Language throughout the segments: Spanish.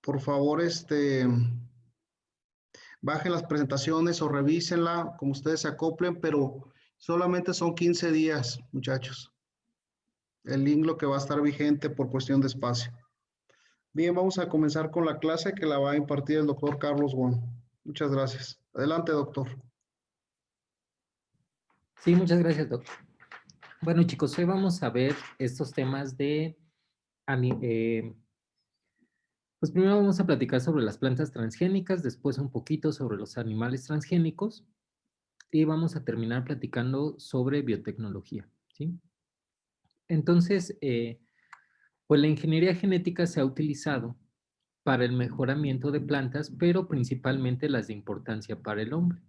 por favor, bajen las presentaciones o revísenla como ustedes se acoplen, pero solamente son 15 días, muchachos. El link lo que va a estar vigente por cuestión de espacio. Bien, vamos a comenzar con la clase que la va a impartir el doctor Carlos Wong. Muchas gracias. Adelante, doctor. Sí, muchas gracias, doctor. Bueno, chicos, hoy vamos a ver estos temas de... pues primero vamos a platicar sobre las plantas transgénicas, después un poquito sobre los animales transgénicos y vamos a terminar platicando sobre biotecnología, ¿sí? Entonces, pues la ingeniería genética se ha utilizado para el mejoramiento de plantas, pero principalmente las de importancia para el hombre,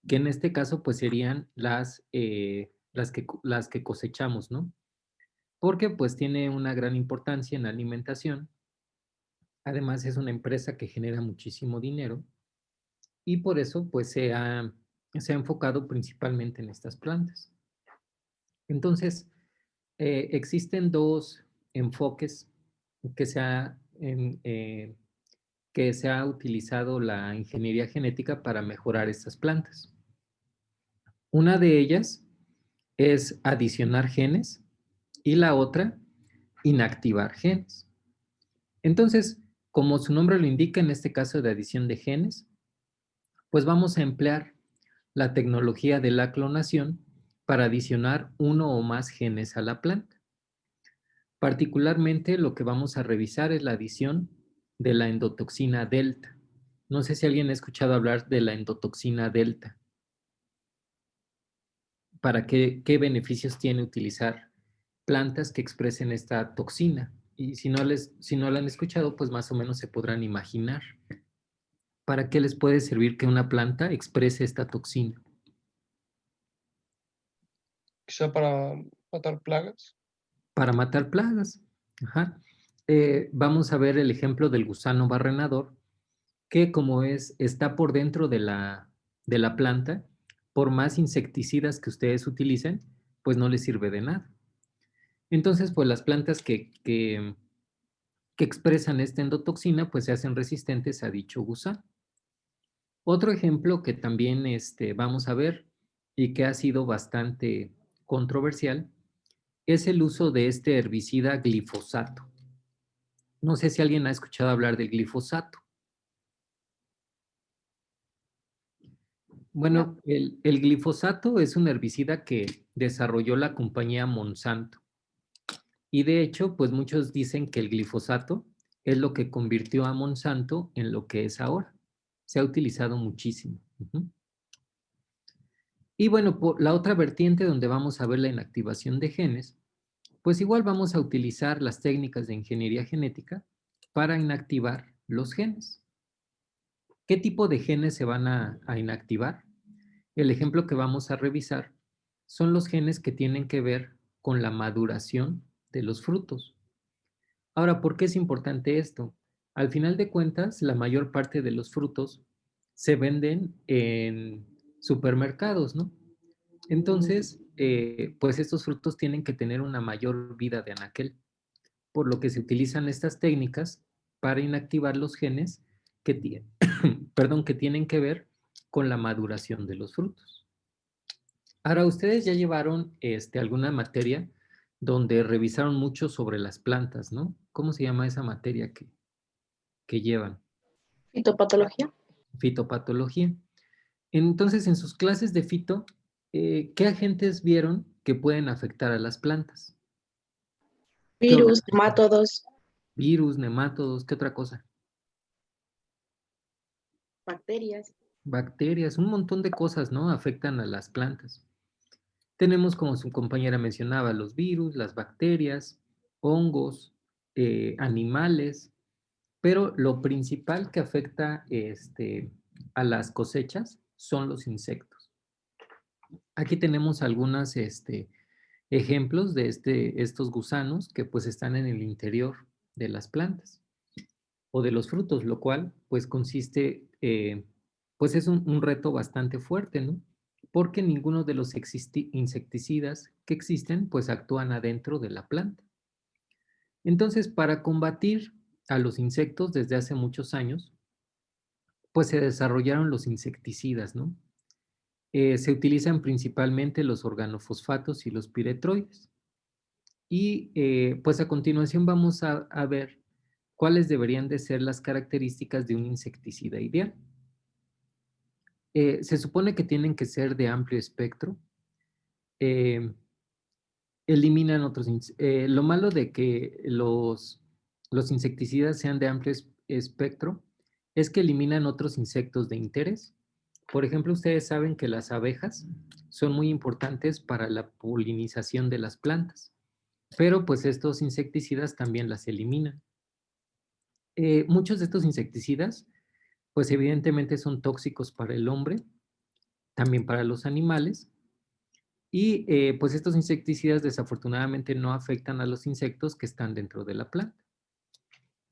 que en este caso pues serían las que cosechamos, ¿no? Porque pues tiene una gran importancia en la alimentación. Además es una empresa que genera muchísimo dinero y por eso pues se ha enfocado principalmente en estas plantas. Entonces, existen dos enfoques que que se ha utilizado la ingeniería genética para mejorar estas plantas. Una de ellas es adicionar genes y la otra, inactivar genes. Entonces, como su nombre lo indica, en este caso de adición de genes, pues vamos a emplear la tecnología de la clonación para adicionar uno o más genes a la planta. Particularmente lo que vamos a revisar es la adición de la endotoxina delta. No sé si alguien ha escuchado hablar de la endotoxina delta. ¿Para qué beneficios tiene utilizar plantas que expresen esta toxina? Y si no la han escuchado, pues más o menos se podrán imaginar. ¿Para qué les puede servir que una planta exprese esta toxina? Quizá para matar plagas. Para matar plagas. Ajá. Vamos a ver el ejemplo del gusano barrenador, que como está por dentro de la planta, por más insecticidas que ustedes utilicen, pues no les sirve de nada. Entonces, pues las plantas que expresan esta endotoxina, pues se hacen resistentes a dicho gusano. Otro ejemplo que también vamos a ver y que ha sido bastante controversial es el uso de este herbicida glifosato. No sé si alguien ha escuchado hablar del glifosato. Bueno, el glifosato es un herbicida que desarrolló la compañía Monsanto. Y de hecho, pues muchos dicen que el glifosato es lo que convirtió a Monsanto en lo que es ahora. Se ha utilizado muchísimo. Y bueno, por la otra vertiente donde vamos a ver la inactivación de genes, pues igual vamos a utilizar las técnicas de ingeniería genética para inactivar los genes. ¿Qué tipo de genes se van a inactivar? El ejemplo que vamos a revisar son los genes que tienen que ver con la maduración de los frutos. Ahora, ¿por qué es importante esto? Al final de cuentas, la mayor parte de los frutos se venden en supermercados, ¿no? Entonces, pues estos frutos tienen que tener una mayor vida de anaquel, por lo que se utilizan estas técnicas para inactivar los genes que, perdón, que tienen que ver con la maduración de los frutos. Ahora, ustedes ya llevaron alguna materia donde revisaron mucho sobre las plantas, ¿no? ¿Cómo se llama esa materia que llevan? Fitopatología. Fitopatología. Entonces, en sus clases de fito, ¿qué agentes vieron que pueden afectar a las plantas? Virus, nemátodos, Virus, nemátodos, ¿qué otra cosa? bacterias. Bacterias, un montón de cosas, ¿no? Afectan a las plantas. Tenemos, como su compañera mencionaba, los virus, las bacterias, hongos, animales, pero lo principal que afecta a las cosechas son los insectos. Aquí tenemos algunos ejemplos de estos gusanos que pues están en el interior de las plantas o de los frutos, lo cual pues consiste, pues es un reto bastante fuerte, ¿no? Porque ninguno de los insecticidas que existen pues actúan adentro de la planta. Entonces, para combatir a los insectos desde hace muchos años, pues se desarrollaron los insecticidas, ¿no? Se utilizan principalmente los organofosfatos y los piretroides. Y pues a continuación vamos a ver cuáles deberían de ser las características de un insecticida ideal. Se supone que tienen que ser de amplio espectro. Eliminan otros. Lo malo de que los insecticidas sean de amplio espectro es que eliminan otros insectos de interés. Por ejemplo, ustedes saben que las abejas son muy importantes para la polinización de las plantas, pero pues estos insecticidas también las eliminan. Muchos de estos insecticidas, pues evidentemente son tóxicos para el hombre, también para los animales, y pues estos insecticidas desafortunadamente no afectan a los insectos que están dentro de la planta.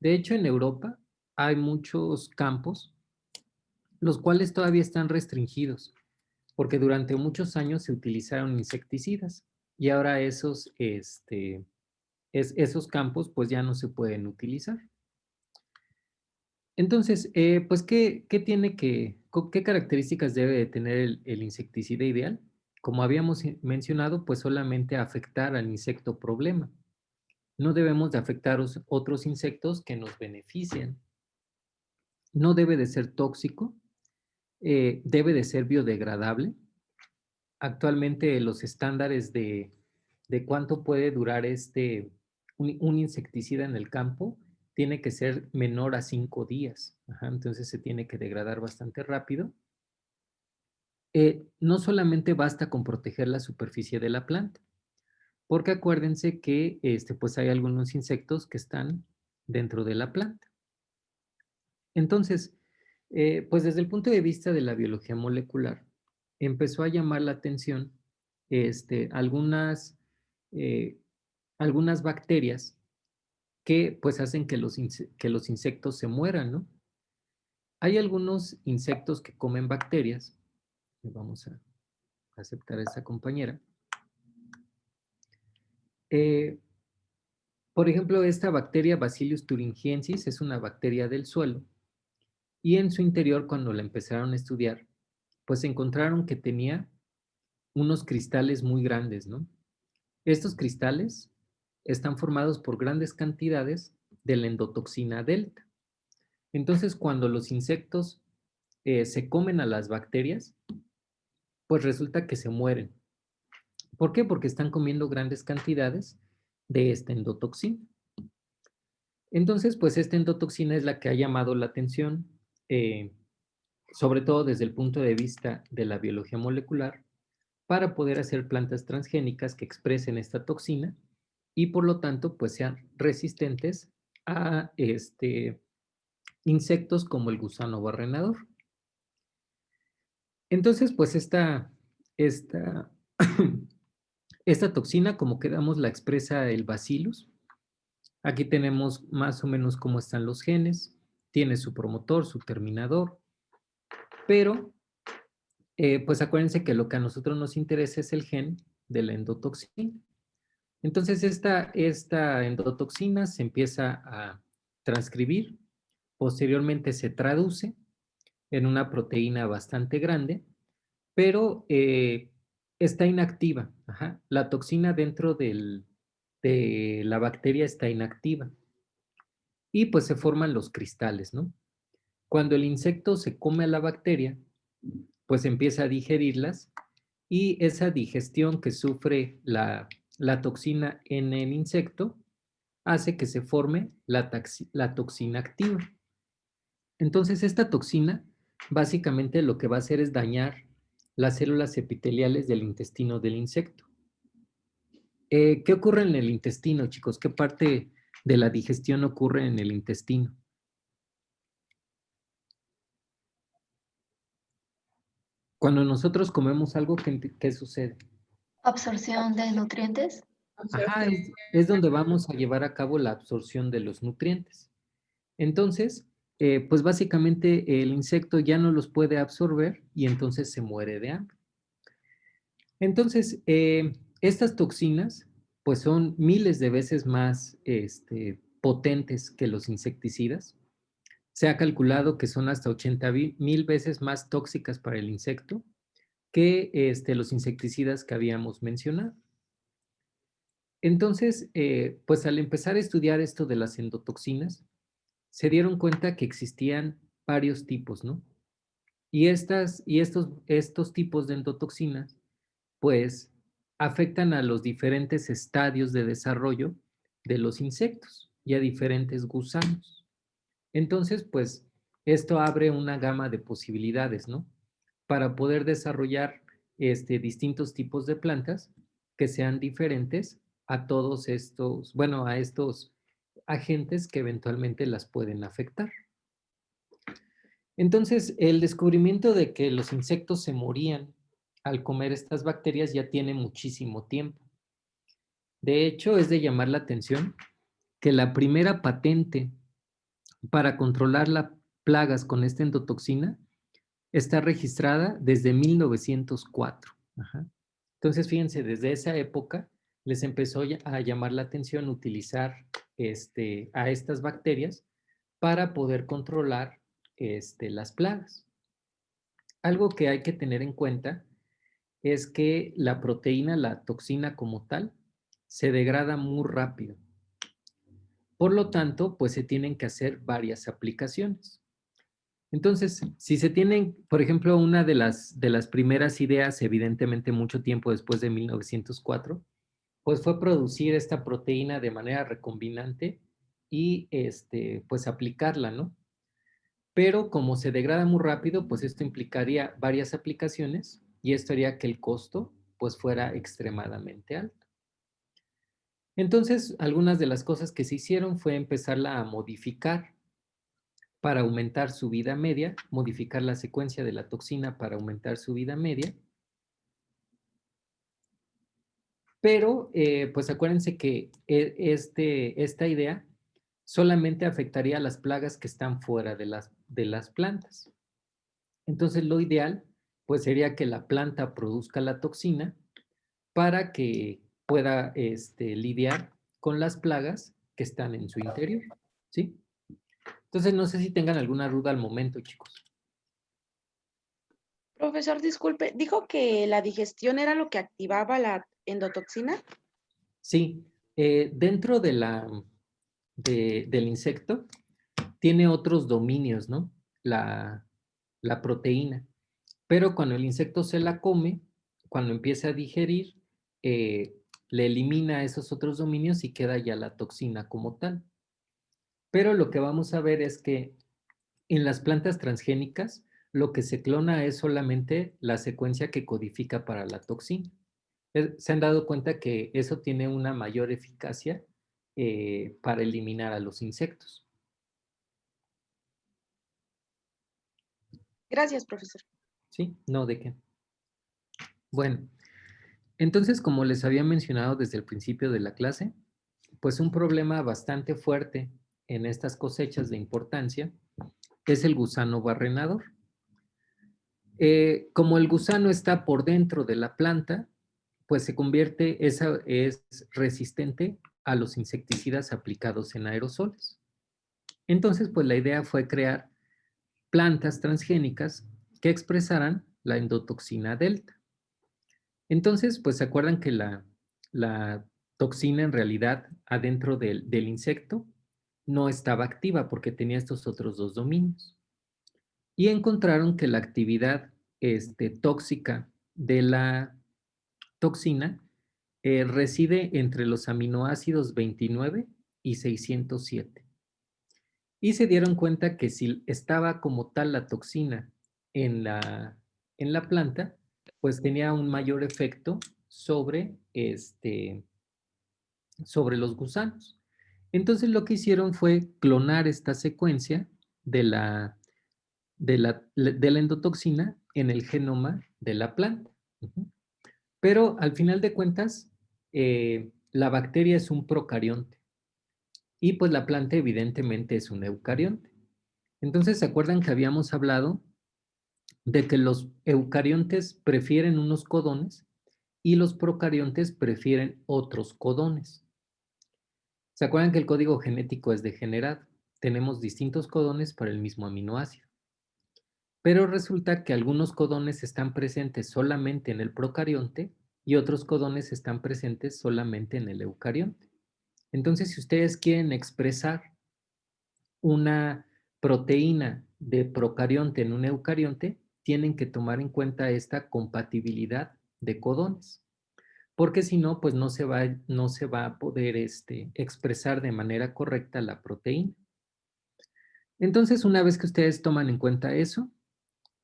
De hecho, en Europa hay muchos campos, los cuales todavía están restringidos, porque durante muchos años se utilizaron insecticidas y ahora esos campos pues ya no se pueden utilizar. Entonces, pues, ¿qué características debe de tener el insecticida ideal? Como habíamos mencionado, pues solamente afectar al insecto problema. No debemos de afectar otros insectos que nos beneficien. No debe de ser tóxico, debe de ser biodegradable. Actualmente los estándares de cuánto puede durar un insecticida en el campo tiene que ser menor a 5 días. Ajá, entonces se tiene que degradar bastante rápido. No solamente basta con proteger la superficie de la planta, porque acuérdense que pues hay algunos insectos que están dentro de la planta. Entonces, pues desde el punto de vista de la biología molecular, empezó a llamar la atención algunas bacterias que pues hacen que los insectos se mueran, ¿no? Hay algunos insectos que comen bacterias. Vamos a aceptar a esa compañera. Por ejemplo, esta bacteria Bacillus thuringiensis es una bacteria del suelo y en su interior, cuando la empezaron a estudiar, pues encontraron que tenía unos cristales muy grandes, ¿no? Estos cristales están formados por grandes cantidades de la endotoxina delta. Entonces, cuando los insectos se comen a las bacterias, pues resulta que se mueren. ¿Por qué? Porque están comiendo grandes cantidades de esta endotoxina. Entonces, pues esta endotoxina es la que ha llamado la atención, sobre todo desde el punto de vista de la biología molecular, para poder hacer plantas transgénicas que expresen esta toxina y por lo tanto, pues sean resistentes a insectos como el gusano barrenador. Entonces, pues esta toxina, como quedamos, la expresa el Bacillus. Aquí tenemos más o menos cómo están los genes. Tiene su promotor, su terminador. Pero, pues acuérdense que lo que a nosotros nos interesa es el gen de la endotoxina. Entonces, esta endotoxina se empieza a transcribir. Posteriormente se traduce en una proteína bastante grande, pero está inactiva. Ajá. La toxina dentro de la bacteria está inactiva. Y pues se forman los cristales, ¿no? Cuando el insecto se come a la bacteria, pues empieza a digerirlas y esa digestión que sufre la toxina en el insecto hace que se forme la toxina activa. Entonces, esta toxina básicamente lo que va a hacer es dañar las células epiteliales del intestino del insecto. ¿Qué ocurre en el intestino, chicos? ¿Qué parte de la digestión ocurre en el intestino? Cuando nosotros comemos algo, ¿qué sucede? Absorción de nutrientes. Ajá, es donde vamos a llevar a cabo la absorción de los nutrientes. Entonces, pues básicamente el insecto ya no los puede absorber y entonces se muere de hambre. Entonces, estas toxinas, pues son miles de veces más potentes que los insecticidas. Se ha calculado que son hasta 80,000 veces más tóxicas para el insecto que los insecticidas que habíamos mencionado. Entonces, pues al empezar a estudiar esto de las endotoxinas, se dieron cuenta que existían varios tipos, ¿no? Y estos tipos de endotoxinas, pues, afectan a los diferentes estadios de desarrollo de los insectos y a diferentes gusanos. Entonces, pues, esto abre una gama de posibilidades, ¿no? Para poder desarrollar distintos tipos de plantas que sean diferentes a todos estos, bueno, a estos agentes que eventualmente las pueden afectar. Entonces, el descubrimiento de que los insectos se morían al comer estas bacterias ya tiene muchísimo tiempo. De hecho, es de llamar la atención que la primera patente para controlar las plagas con esta endotoxina está registrada desde 1904. Ajá. Entonces, fíjense, desde esa época les empezó a llamar la atención utilizar a estas bacterias para poder controlar las plagas. Algo que hay que tener en cuenta es que la proteína, la toxina como tal, se degrada muy rápido. Por lo tanto, pues se tienen que hacer varias aplicaciones. Entonces, si se tienen, por ejemplo, una de las primeras ideas, evidentemente mucho tiempo después de 1904, pues fue producir esta proteína de manera recombinante y pues aplicarla, ¿no? Pero como se degrada muy rápido, pues esto implicaría varias aplicaciones y esto haría que el costo pues fuera extremadamente alto. Entonces, algunas de las cosas que se hicieron fue empezarla a modificar para aumentar su vida media, modificar la secuencia de la toxina para aumentar su vida media. Pero, pues acuérdense que esta idea solamente afectaría a las plagas que están fuera de las plantas. Entonces, lo ideal, pues sería que la planta produzca la toxina para que pueda lidiar con las plagas que están en su interior, ¿sí? Entonces, no sé si tengan alguna duda al momento, chicos. Profesor, disculpe, dijo que la digestión era lo que activaba la endotoxina. Sí, dentro del insecto tiene otros dominios, ¿no? La proteína. Pero cuando el insecto se la come, cuando empieza a digerir, le elimina esos otros dominios y queda ya la toxina como tal. Pero lo que vamos a ver es que en las plantas transgénicas, lo que se clona es solamente la secuencia que codifica para la toxina. Se han dado cuenta que eso tiene una mayor eficacia para eliminar a los insectos. Gracias, profesor. ¿Sí? No, ¿de qué? Bueno, entonces, como les había mencionado desde el principio de la clase, pues un problema bastante fuerte en estas cosechas de importancia es el gusano barrenador. Como el gusano está por dentro de la planta, pues se convierte, es resistente a los insecticidas aplicados en aerosoles. Entonces, pues la idea fue crear plantas transgénicas que expresaran la endotoxina delta. Entonces, pues se acuerdan que la toxina en realidad adentro del insecto no estaba activa porque tenía estos otros dos dominios. Y encontraron que la actividad tóxica de la toxina reside entre los aminoácidos 29 y 607. Y se dieron cuenta que si estaba como tal la toxina en la planta, pues tenía un mayor efecto sobre, sobre los gusanos. Entonces lo que hicieron fue clonar esta secuencia de la endotoxina en el genoma de la planta. Pero al final de cuentas, la bacteria es un procarionte y pues la planta evidentemente es un eucarionte. Entonces, ¿se acuerdan que habíamos hablado de que los eucariontes prefieren unos codones y los procariontes prefieren otros codones? ¿Se acuerdan que el código genético es degenerado? Tenemos distintos codones para el mismo aminoácido. Pero resulta que algunos codones están presentes solamente en el procarionte y otros codones están presentes solamente en el eucarionte. Entonces, si ustedes quieren expresar una proteína de procarionte en un eucarionte, tienen que tomar en cuenta esta compatibilidad de codones, porque si no, pues no se va a poder expresar de manera correcta la proteína. Entonces, una vez que ustedes toman en cuenta eso,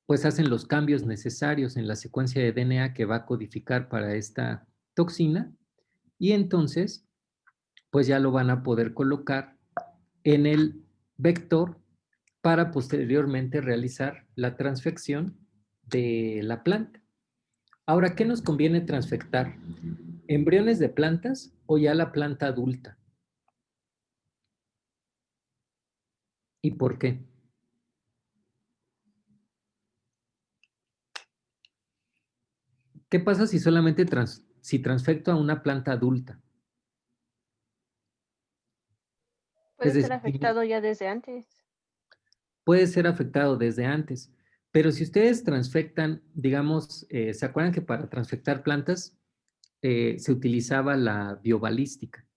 pues hacen los cambios necesarios en la secuencia de DNA que va a codificar para esta toxina y entonces, pues ya lo van a poder colocar en el vector para posteriormente realizar la transfección de la planta. Ahora, ¿qué nos conviene transfectar? ¿Embriones de plantas o ya la planta adulta? ¿Y por qué? ¿Qué pasa si solamente transfecto a una planta adulta? Es Puede ser decir, afectado ya desde antes. puede ser afectado desde antes, pero si ustedes transfectan, digamos, ¿se acuerdan que para transfectar plantas se utilizaba la biobalística?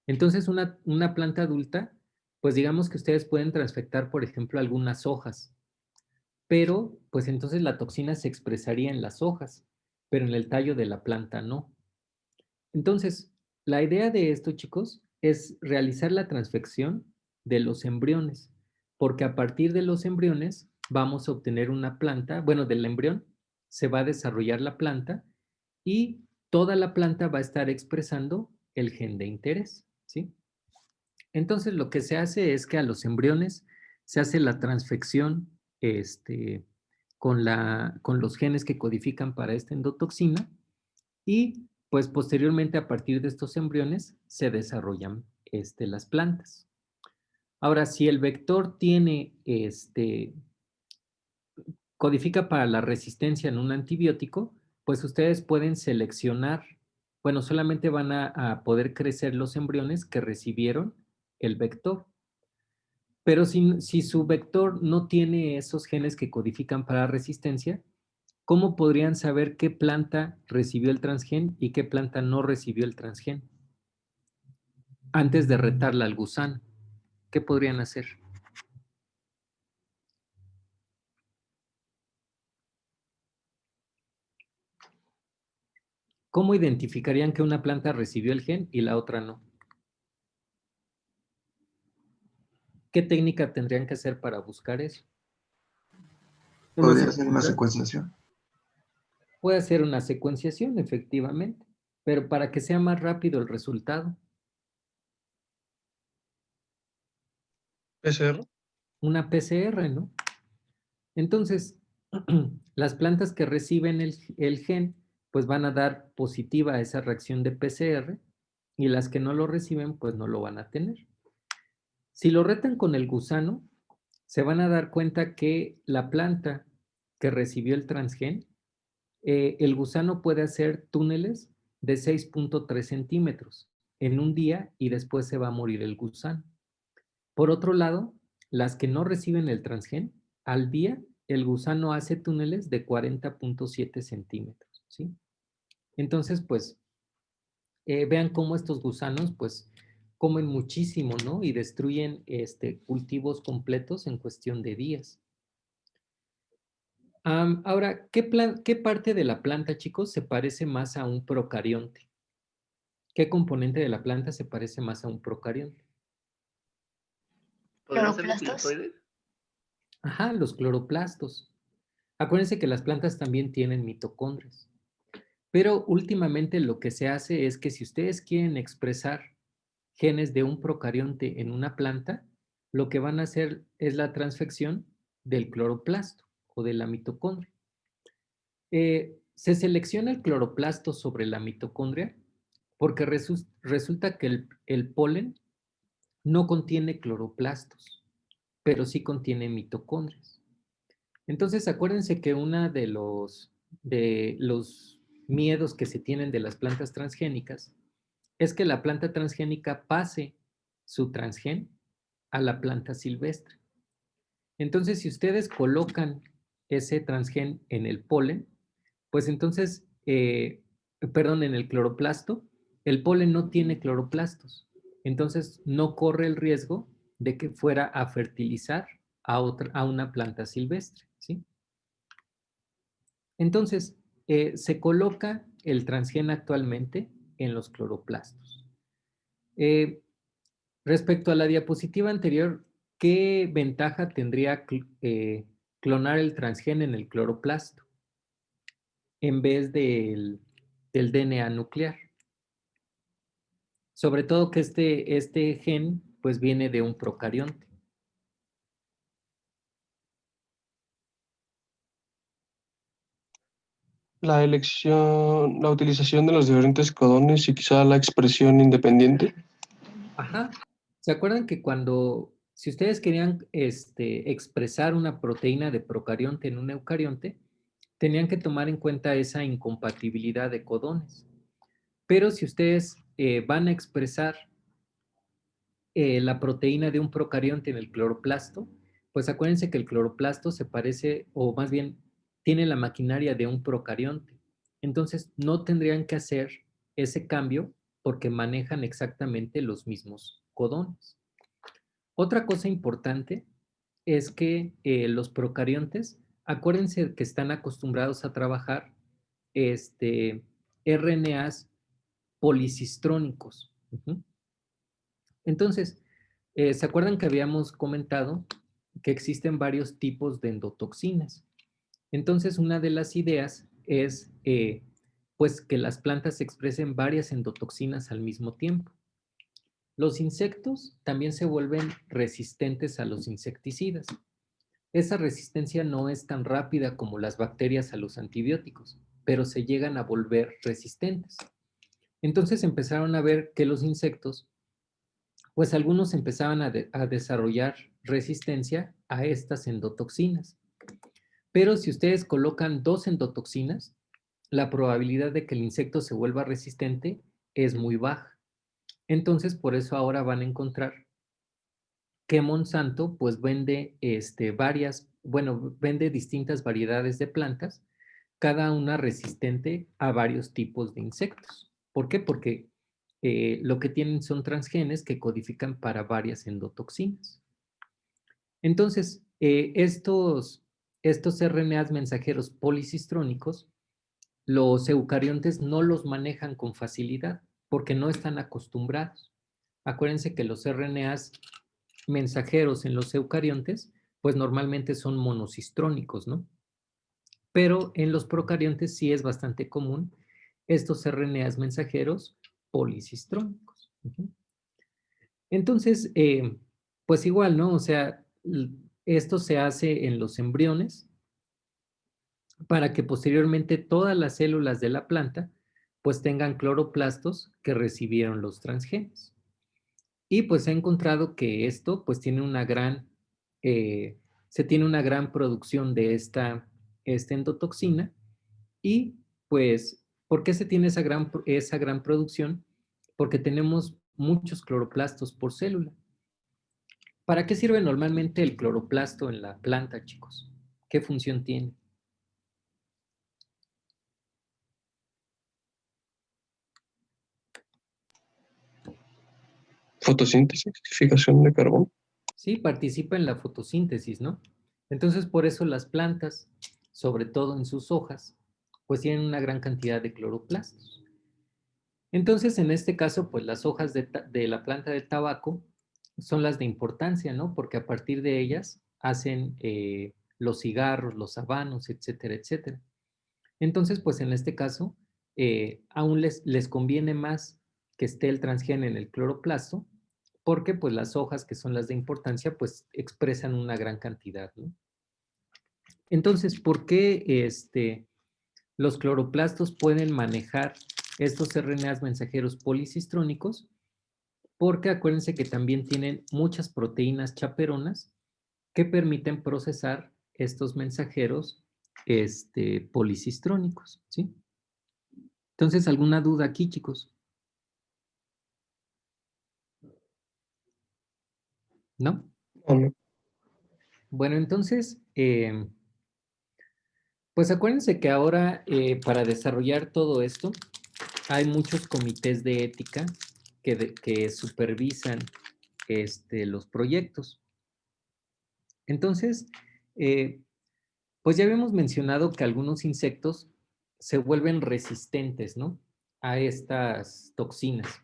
Entonces, una planta adulta, pues digamos que ustedes pueden transfectar, por ejemplo, algunas hojas, pero pues entonces la toxina se expresaría en las hojas, pero en el tallo de la planta no. Entonces, la idea de esto, chicos, es realizar la transfección de los embriones, porque a partir de los embriones vamos a obtener una planta, bueno, del embrión se va a desarrollar la planta y toda la planta va a estar expresando el gen de interés, ¿sí? Entonces, lo que se hace es que a los embriones se hace la transfección con los genes que codifican para esta endotoxina y pues posteriormente a partir de estos embriones se desarrollan las plantas. Ahora, si el vector tiene, codifica para la resistencia en un antibiótico, pues ustedes pueden seleccionar, bueno, solamente van a poder crecer los embriones que recibieron el vector. Pero si su vector no tiene esos genes que codifican para resistencia, ¿cómo podrían saber qué planta recibió el transgen y qué planta no recibió el transgen? Antes de retarla al gusano, ¿qué podrían hacer? ¿Cómo identificarían que una planta recibió el gen y la otra no? ¿Qué técnica tendrían que hacer para buscar eso? Podría ser una secuenciación. Puede ser una secuenciación, efectivamente, pero para que sea más rápido el resultado. PCR. Una PCR, ¿no? Entonces, las plantas que reciben el gen, pues van a dar positiva a esa reacción de PCR y las que no lo reciben, pues no lo van a tener. Si lo retan con el gusano, se van a dar cuenta que la planta que recibió el transgen, el gusano puede hacer túneles de 6.3 centímetros en un día y después se va a morir el gusano. Por otro lado, las que no reciben el transgen, al día el gusano hace túneles de 40.7 centímetros, ¿sí? Entonces, pues, vean cómo estos gusanos, pues, comen muchísimo, ¿no? Y destruyen cultivos completos en cuestión de días. Ahora, ¿qué parte de la planta, chicos, se parece más a un procarionte? ¿Qué componente de la planta se parece más a un procarionte? ¿Podrían ser los Cloroplastos. pilotoides? Ajá, los cloroplastos. Acuérdense que las plantas también tienen mitocondrias. Pero últimamente lo que se hace es que si ustedes quieren expresar genes de un procarionte en una planta, lo que van a hacer es la transfección del cloroplasto o de la mitocondria. Se selecciona el cloroplasto sobre la mitocondria porque resulta que el polen no contiene cloroplastos, pero sí contiene mitocondrias. Entonces, acuérdense que uno de los miedos que se tienen de las plantas transgénicas es que la planta transgénica pase su transgen a la planta silvestre. Entonces, si ustedes colocan ese transgen en el polen, pues entonces, perdón, en el cloroplasto, el polen no tiene cloroplastos. Entonces, no corre el riesgo de que fuera a fertilizar a una planta silvestre, ¿sí? Entonces, se coloca el transgen actualmente en los cloroplastos. Respecto a la diapositiva anterior, ¿qué ventaja tendría clonar el transgen en el cloroplasto en vez del DNA nuclear? Sobre todo que este gen pues viene de un procarionte. La elección, la utilización de los diferentes codones y quizá la expresión independiente. Ajá. ¿Se acuerdan que si ustedes querían expresar una proteína de procarionte en un eucarionte, tenían que tomar en cuenta esa incompatibilidad de codones? Pero si ustedes van a expresar la proteína de un procarionte en el cloroplasto, pues acuérdense que el cloroplasto se parece, o más bien tiene la maquinaria de un procarionte. Entonces no tendrían que hacer ese cambio porque manejan exactamente los mismos codones. Otra cosa importante es que los procariontes, acuérdense que están acostumbrados a trabajar RNAs policistrónicos. Entonces, ¿se acuerdan que habíamos comentado que existen varios tipos de endotoxinas? Entonces, una de las ideas es pues que las plantas expresen varias endotoxinas al mismo tiempo. Los insectos también se vuelven resistentes a los insecticidas. Esa resistencia no es tan rápida como las bacterias a los antibióticos, pero se llegan a volver resistentes. Entonces empezaron a ver que los insectos, pues algunos empezaban a desarrollar resistencia a estas endotoxinas. Pero si ustedes colocan 2 endotoxinas, la probabilidad de que el insecto se vuelva resistente es muy baja. Entonces, por eso ahora van a encontrar que Monsanto pues vende vende distintas variedades de plantas, cada una resistente a varios tipos de insectos. ¿Por qué? Porque lo que tienen son transgenes que codifican para varias endotoxinas. Entonces, estos RNAs mensajeros policistrónicos, los eucariontes no los manejan con facilidad porque no están acostumbrados. Acuérdense que los RNAs mensajeros en los eucariontes, pues normalmente son monocistrónicos, ¿no? Pero en los procariontes sí es bastante común estos RNAs mensajeros policistrónicos. Entonces, pues igual, ¿no? O sea, esto se hace en los embriones para que posteriormente todas las células de la planta pues tengan cloroplastos que recibieron los transgenes. Y pues se ha encontrado que esto pues tiene se tiene una gran producción de esta endotoxina. Y pues, ¿por qué se tiene esa gran producción? Porque tenemos muchos cloroplastos por célula. ¿Para qué sirve normalmente el cloroplasto en la planta, chicos? ¿Qué función tiene? Fotosíntesis, fijación de carbono. Sí, participa en la fotosíntesis, ¿no? Entonces, por eso las plantas, sobre todo en sus hojas, pues tienen una gran cantidad de cloroplastos. Entonces, en este caso, pues las hojas de la planta de tabaco son las de importancia, ¿no? Porque a partir de ellas hacen los cigarros, los habanos, etcétera, etcétera. Entonces, pues en este caso, aún les conviene más que esté el transgen en el cloroplasto, porque pues las hojas que son las de importancia, pues expresan una gran cantidad, ¿no? Entonces, ¿por qué los cloroplastos pueden manejar estos RNAs mensajeros policistrónicos? Porque acuérdense que también tienen muchas proteínas chaperonas que permiten procesar estos mensajeros policistrónicos, ¿sí? Entonces, ¿alguna duda aquí, chicos? ¿No? No, no. Bueno, entonces, pues acuérdense que ahora para desarrollar todo esto hay muchos comités de ética que supervisan los proyectos. Entonces, pues ya habíamos mencionado que algunos insectos se vuelven resistentes, ¿no? A estas toxinas.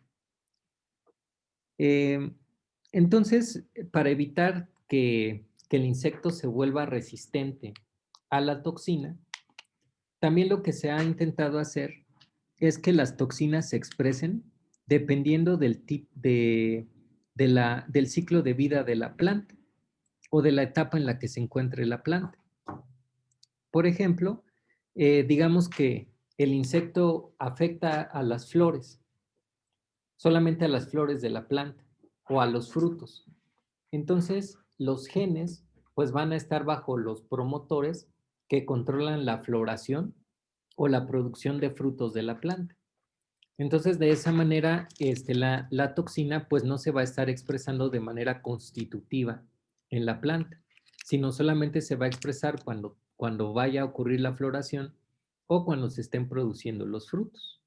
Entonces, para evitar que el insecto se vuelva resistente a la toxina, también lo que se ha intentado hacer es que las toxinas se expresen dependiendo del del ciclo de vida de la planta o de la etapa en la que se encuentre la planta. Por ejemplo, digamos que el insecto afecta a las flores, solamente a las flores de la planta o a los frutos. Entonces, los genes pues van a estar bajo los promotores que controlan la floración o la producción de frutos de la planta. Entonces, de esa manera, la toxina pues no se va a estar expresando de manera constitutiva en la planta, sino solamente se va a expresar cuando vaya a ocurrir la floración o cuando se estén produciendo los frutos.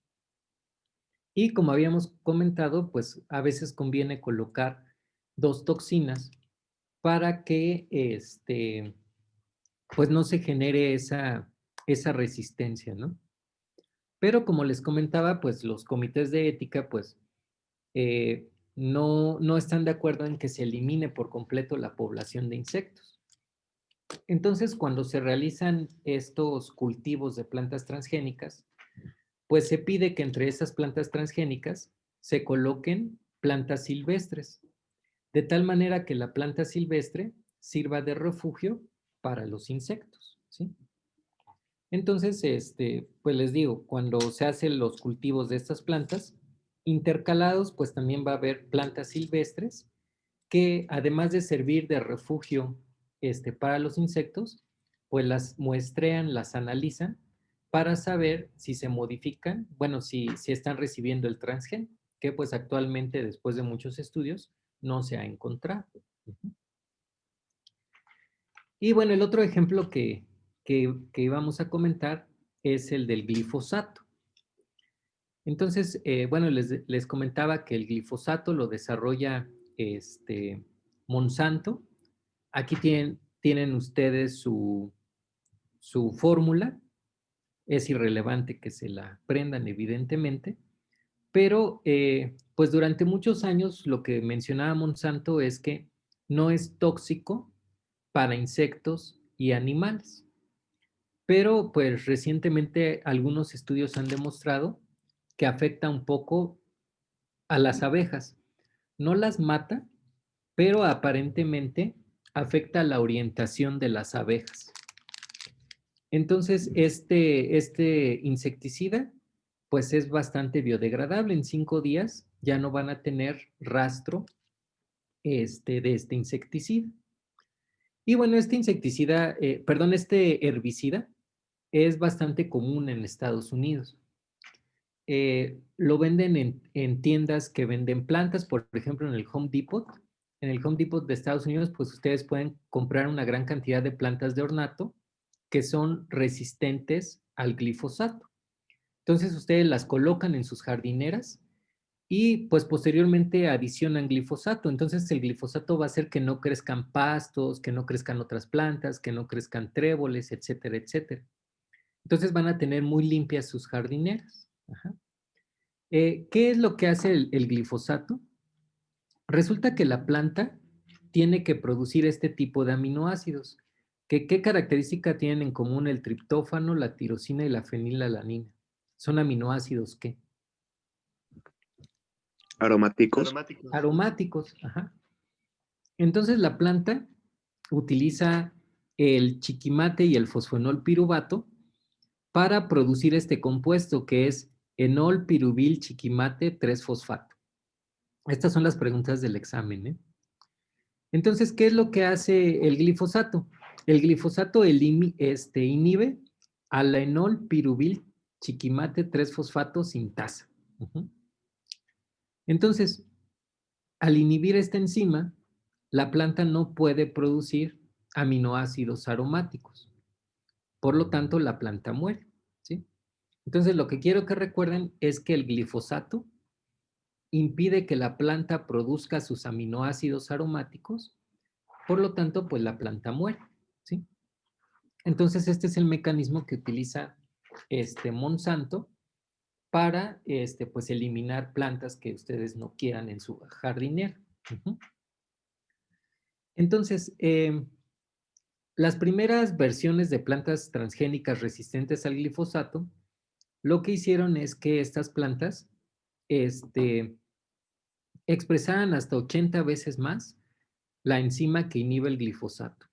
Y como habíamos comentado, pues a veces conviene colocar dos toxinas para que pues no se genere esa resistencia, ¿no? Pero como les comentaba, pues los comités de ética, pues no están de acuerdo en que se elimine por completo la población de insectos. Entonces, cuando se realizan estos cultivos de plantas transgénicas, pues se pide que entre esas plantas transgénicas se coloquen plantas silvestres, de tal manera que la planta silvestre sirva de refugio para los insectos, ¿sí? Entonces, pues les digo, cuando se hacen los cultivos de estas plantas, intercalados, pues también va a haber plantas silvestres que además de servir de refugio para los insectos, pues las muestrean, las analizan para saber si se modifican, bueno, si están recibiendo el transgen, que pues actualmente, después de muchos estudios, no se ha encontrado. Y bueno, el otro ejemplo que íbamos a comentar es el del glifosato. Entonces, bueno, les comentaba que el glifosato lo desarrolla Monsanto. Aquí tienen ustedes su fórmula. Es irrelevante que se la aprendan, evidentemente. Pero, pues durante muchos años lo que mencionaba Monsanto es que no es tóxico para insectos y animales. Pero, pues recientemente algunos estudios han demostrado que afecta un poco a las abejas. No las mata, pero aparentemente afecta la orientación de las abejas. Entonces, este insecticida, pues es bastante biodegradable. En 5 días ya no van a tener rastro de este insecticida. Y bueno, este insecticida, este herbicida es bastante común en Estados Unidos. Lo venden en tiendas que venden plantas, por ejemplo, en el Home Depot. En el Home Depot de Estados Unidos, pues ustedes pueden comprar una gran cantidad de plantas de ornato que son resistentes al glifosato. Entonces ustedes las colocan en sus jardineras y pues posteriormente adicionan glifosato. Entonces el glifosato va a hacer que no crezcan pastos, que no crezcan otras plantas, que no crezcan tréboles, etcétera, etcétera. Entonces van a tener muy limpias sus jardineras. Ajá. ¿Qué es lo que hace el glifosato? Resulta que la planta tiene que producir este tipo de aminoácidos. ¿Qué característica tienen en común el triptófano, la tirosina y la fenilalanina? ¿Son aminoácidos qué? Aromáticos. Aromáticos, ajá. Entonces la planta utiliza el chiquimate y el fosfonol piruvato para producir este compuesto que es enol pirubil chiquimate 3-fosfato. Estas son las preguntas del examen, ¿eh? Entonces, ¿qué es lo que hace el glifosato? El glifosato inhibe a la enol pirubil chiquimate 3-fosfato sintasa. Entonces, al inhibir esta enzima, la planta no puede producir aminoácidos aromáticos. Por lo tanto, la planta muere, ¿sí? Entonces, lo que quiero que recuerden es que el glifosato impide que la planta produzca sus aminoácidos aromáticos, por lo tanto, pues la planta muere, ¿sí? Entonces, este es el mecanismo que utiliza Monsanto para pues, eliminar plantas que ustedes no quieran en su jardinera. Entonces, las primeras versiones de plantas transgénicas resistentes al glifosato, lo que hicieron es que estas plantas expresaran hasta 80 veces más la enzima que inhibe el glifosato.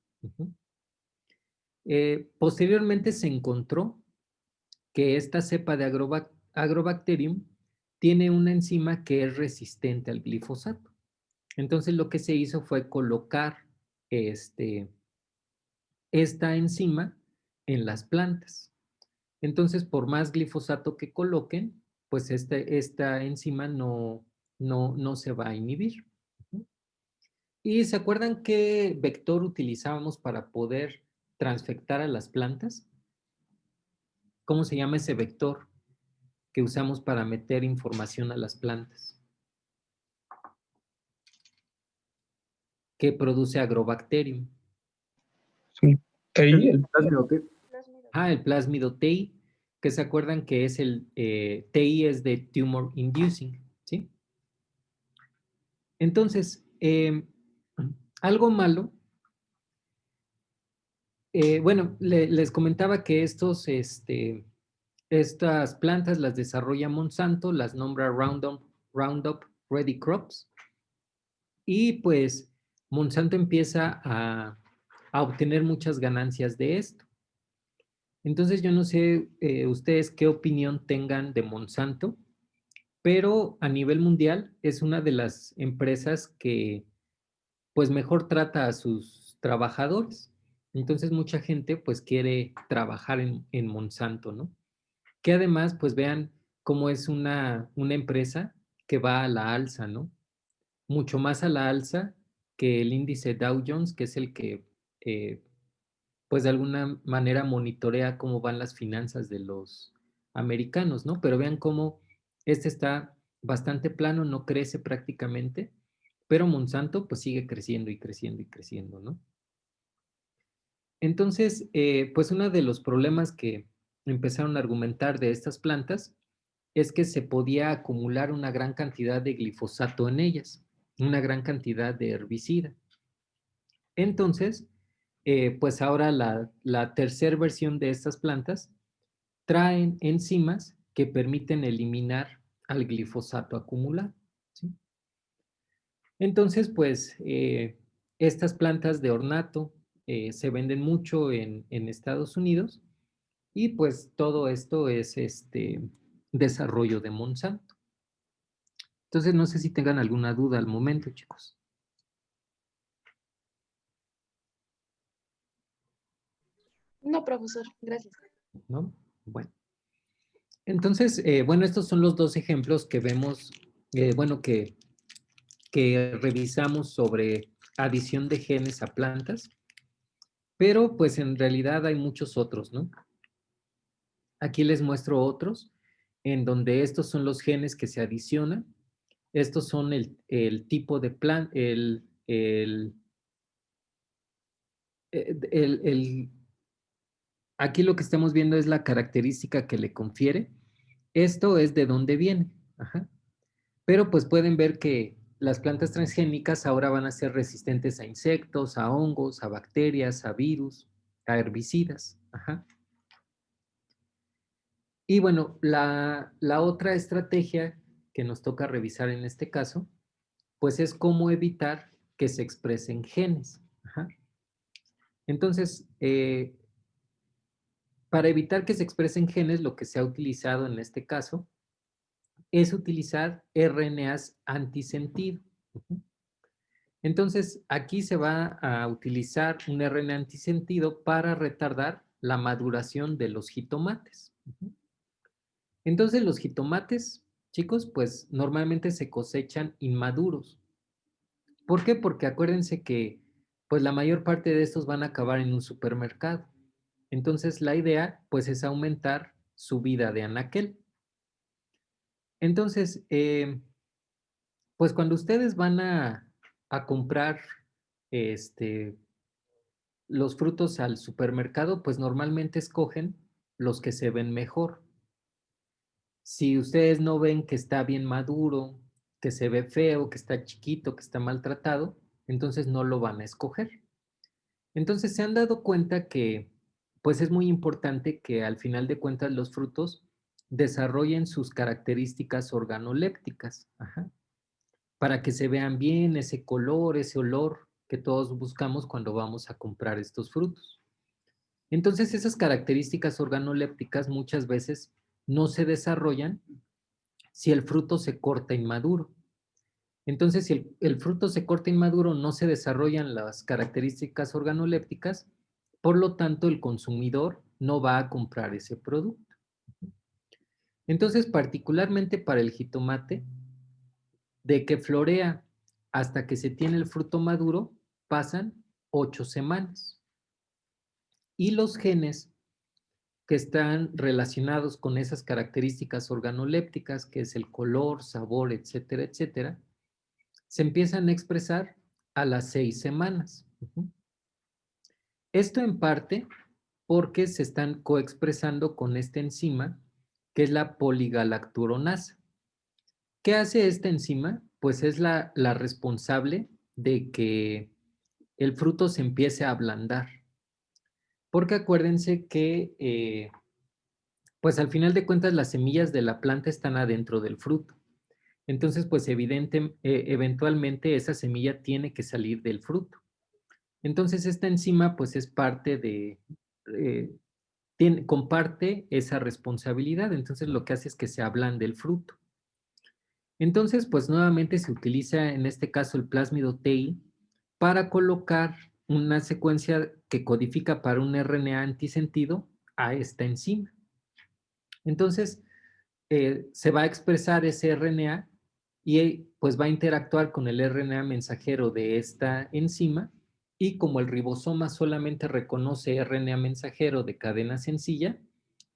Posteriormente se encontró que esta cepa de Agrobacterium tiene una enzima que es resistente al glifosato. Entonces lo que se hizo fue colocar esta enzima en las plantas. Entonces, por más glifosato que coloquen, pues esta enzima no se va a inhibir. ¿Y se acuerdan qué vector utilizábamos para poder transfectar a las plantas? ¿Cómo se llama ese vector que usamos para meter información a las plantas? Que produce Agrobacterium. Sí, TI, El plásmido T. El plásmido TI, que se acuerdan que es TI es de Tumor Inducing, ¿sí? Entonces, algo malo, bueno, les comentaba que estas plantas las desarrolla Monsanto, las nombra Roundup Ready Crops, y pues Monsanto empieza a obtener muchas ganancias de esto. Entonces yo no sé ustedes qué opinión tengan de Monsanto, pero a nivel mundial es una de las empresas que pues mejor trata a sus trabajadores. Entonces mucha gente pues quiere trabajar en Monsanto, ¿no? Que además pues vean cómo es una empresa que va a la alza, ¿no? Mucho más a la alza que el índice Dow Jones, que es el que pues de alguna manera monitorea cómo van las finanzas de los americanos, ¿no? Pero vean cómo está bastante plano, no crece prácticamente, pero Monsanto pues sigue creciendo y creciendo y creciendo, ¿no? Entonces, pues uno de los problemas que empezaron a argumentar de estas plantas es que se podía acumular una gran cantidad de glifosato en ellas, una gran cantidad de herbicida. Entonces, pues ahora la tercera versión de estas plantas traen enzimas que permiten eliminar al glifosato acumulado, ¿sí? Entonces, pues estas plantas de ornato se venden mucho en Estados Unidos y pues todo esto es desarrollo de Monsanto. Entonces, no sé si tengan alguna duda al momento, chicos. No, profesor, gracias. ¿No? Bueno. Entonces, bueno, estos son los dos ejemplos que vemos, bueno, que revisamos sobre adición de genes a plantas, pero pues en realidad hay muchos otros, ¿no? Aquí les muestro otros, en donde estos son los genes que se adicionan. Estos son el tipo de planta, aquí lo que estamos viendo es la característica que le confiere. Esto es de dónde viene. Ajá. Pero pues pueden ver que las plantas transgénicas ahora van a ser resistentes a insectos, a hongos, a bacterias, a virus, a herbicidas. Ajá. Y bueno, la otra estrategia que nos toca revisar en este caso, pues es cómo evitar que se expresen genes. Ajá. Entonces, para evitar que se expresen genes, lo que se ha utilizado en este caso es utilizar RNAs antisentido. Uh-huh. Entonces, aquí se va a utilizar un RNA antisentido para retardar la maduración de los jitomates. Uh-huh. Entonces, los jitomates, chicos, pues normalmente se cosechan inmaduros. ¿Por qué? Porque acuérdense que pues la mayor parte de estos van a acabar en un supermercado. Entonces la idea pues es aumentar su vida de anaquel. Entonces, pues cuando ustedes van a comprar los frutos al supermercado, pues normalmente escogen los que se ven mejor. Si ustedes no ven que está bien maduro, que se ve feo, que está chiquito, que está maltratado, entonces no lo van a escoger. Entonces se han dado cuenta que pues es muy importante que al final de cuentas los frutos desarrollen sus características organolépticas, ajá, para que se vean bien ese color, ese olor que todos buscamos cuando vamos a comprar estos frutos. Entonces esas características organolépticas muchas veces no se desarrollan si el fruto se corta inmaduro. Entonces, si el fruto se corta inmaduro, no se desarrollan las características organolépticas, por lo tanto, el consumidor no va a comprar ese producto. Entonces, particularmente para el jitomate, de que florea hasta que se tiene el fruto maduro, pasan 8 semanas. Y los genes que están relacionados con esas características organolépticas, que es el color, sabor, etcétera, etcétera, se empiezan a expresar a las 6 semanas. Esto en parte porque se están coexpresando con esta enzima, que es la poligalacturonasa. ¿Qué hace esta enzima? Pues es la responsable de que el fruto se empiece a ablandar. Porque acuérdense que, pues al final de cuentas, las semillas de la planta están adentro del fruto. Entonces, pues eventualmente esa semilla tiene que salir del fruto. Entonces, esta enzima, pues es parte de, comparte esa responsabilidad. Entonces, lo que hace es que se ablande el fruto. Entonces, pues nuevamente se utiliza en este caso el plásmido TI para colocar una secuencia que codifica para un RNA antisentido a esta enzima. Entonces, se va a expresar ese RNA y pues va a interactuar con el RNA mensajero de esta enzima, y como el ribosoma solamente reconoce RNA mensajero de cadena sencilla,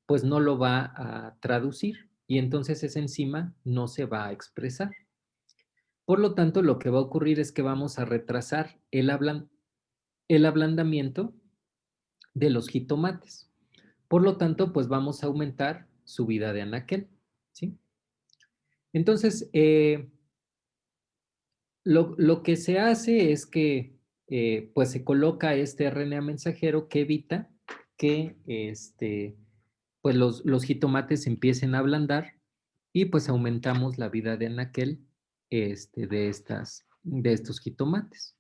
pues no lo va a traducir y entonces esa enzima no se va a expresar. Por lo tanto, lo que va a ocurrir es que vamos a retrasar el ablandamiento de los jitomates. Por lo tanto, pues vamos a aumentar su vida de anaquel, ¿sí? Entonces, lo que se hace es que pues se coloca este RNA mensajero que evita que pues los jitomates empiecen a ablandar y pues aumentamos la vida de anaquel de estos jitomates.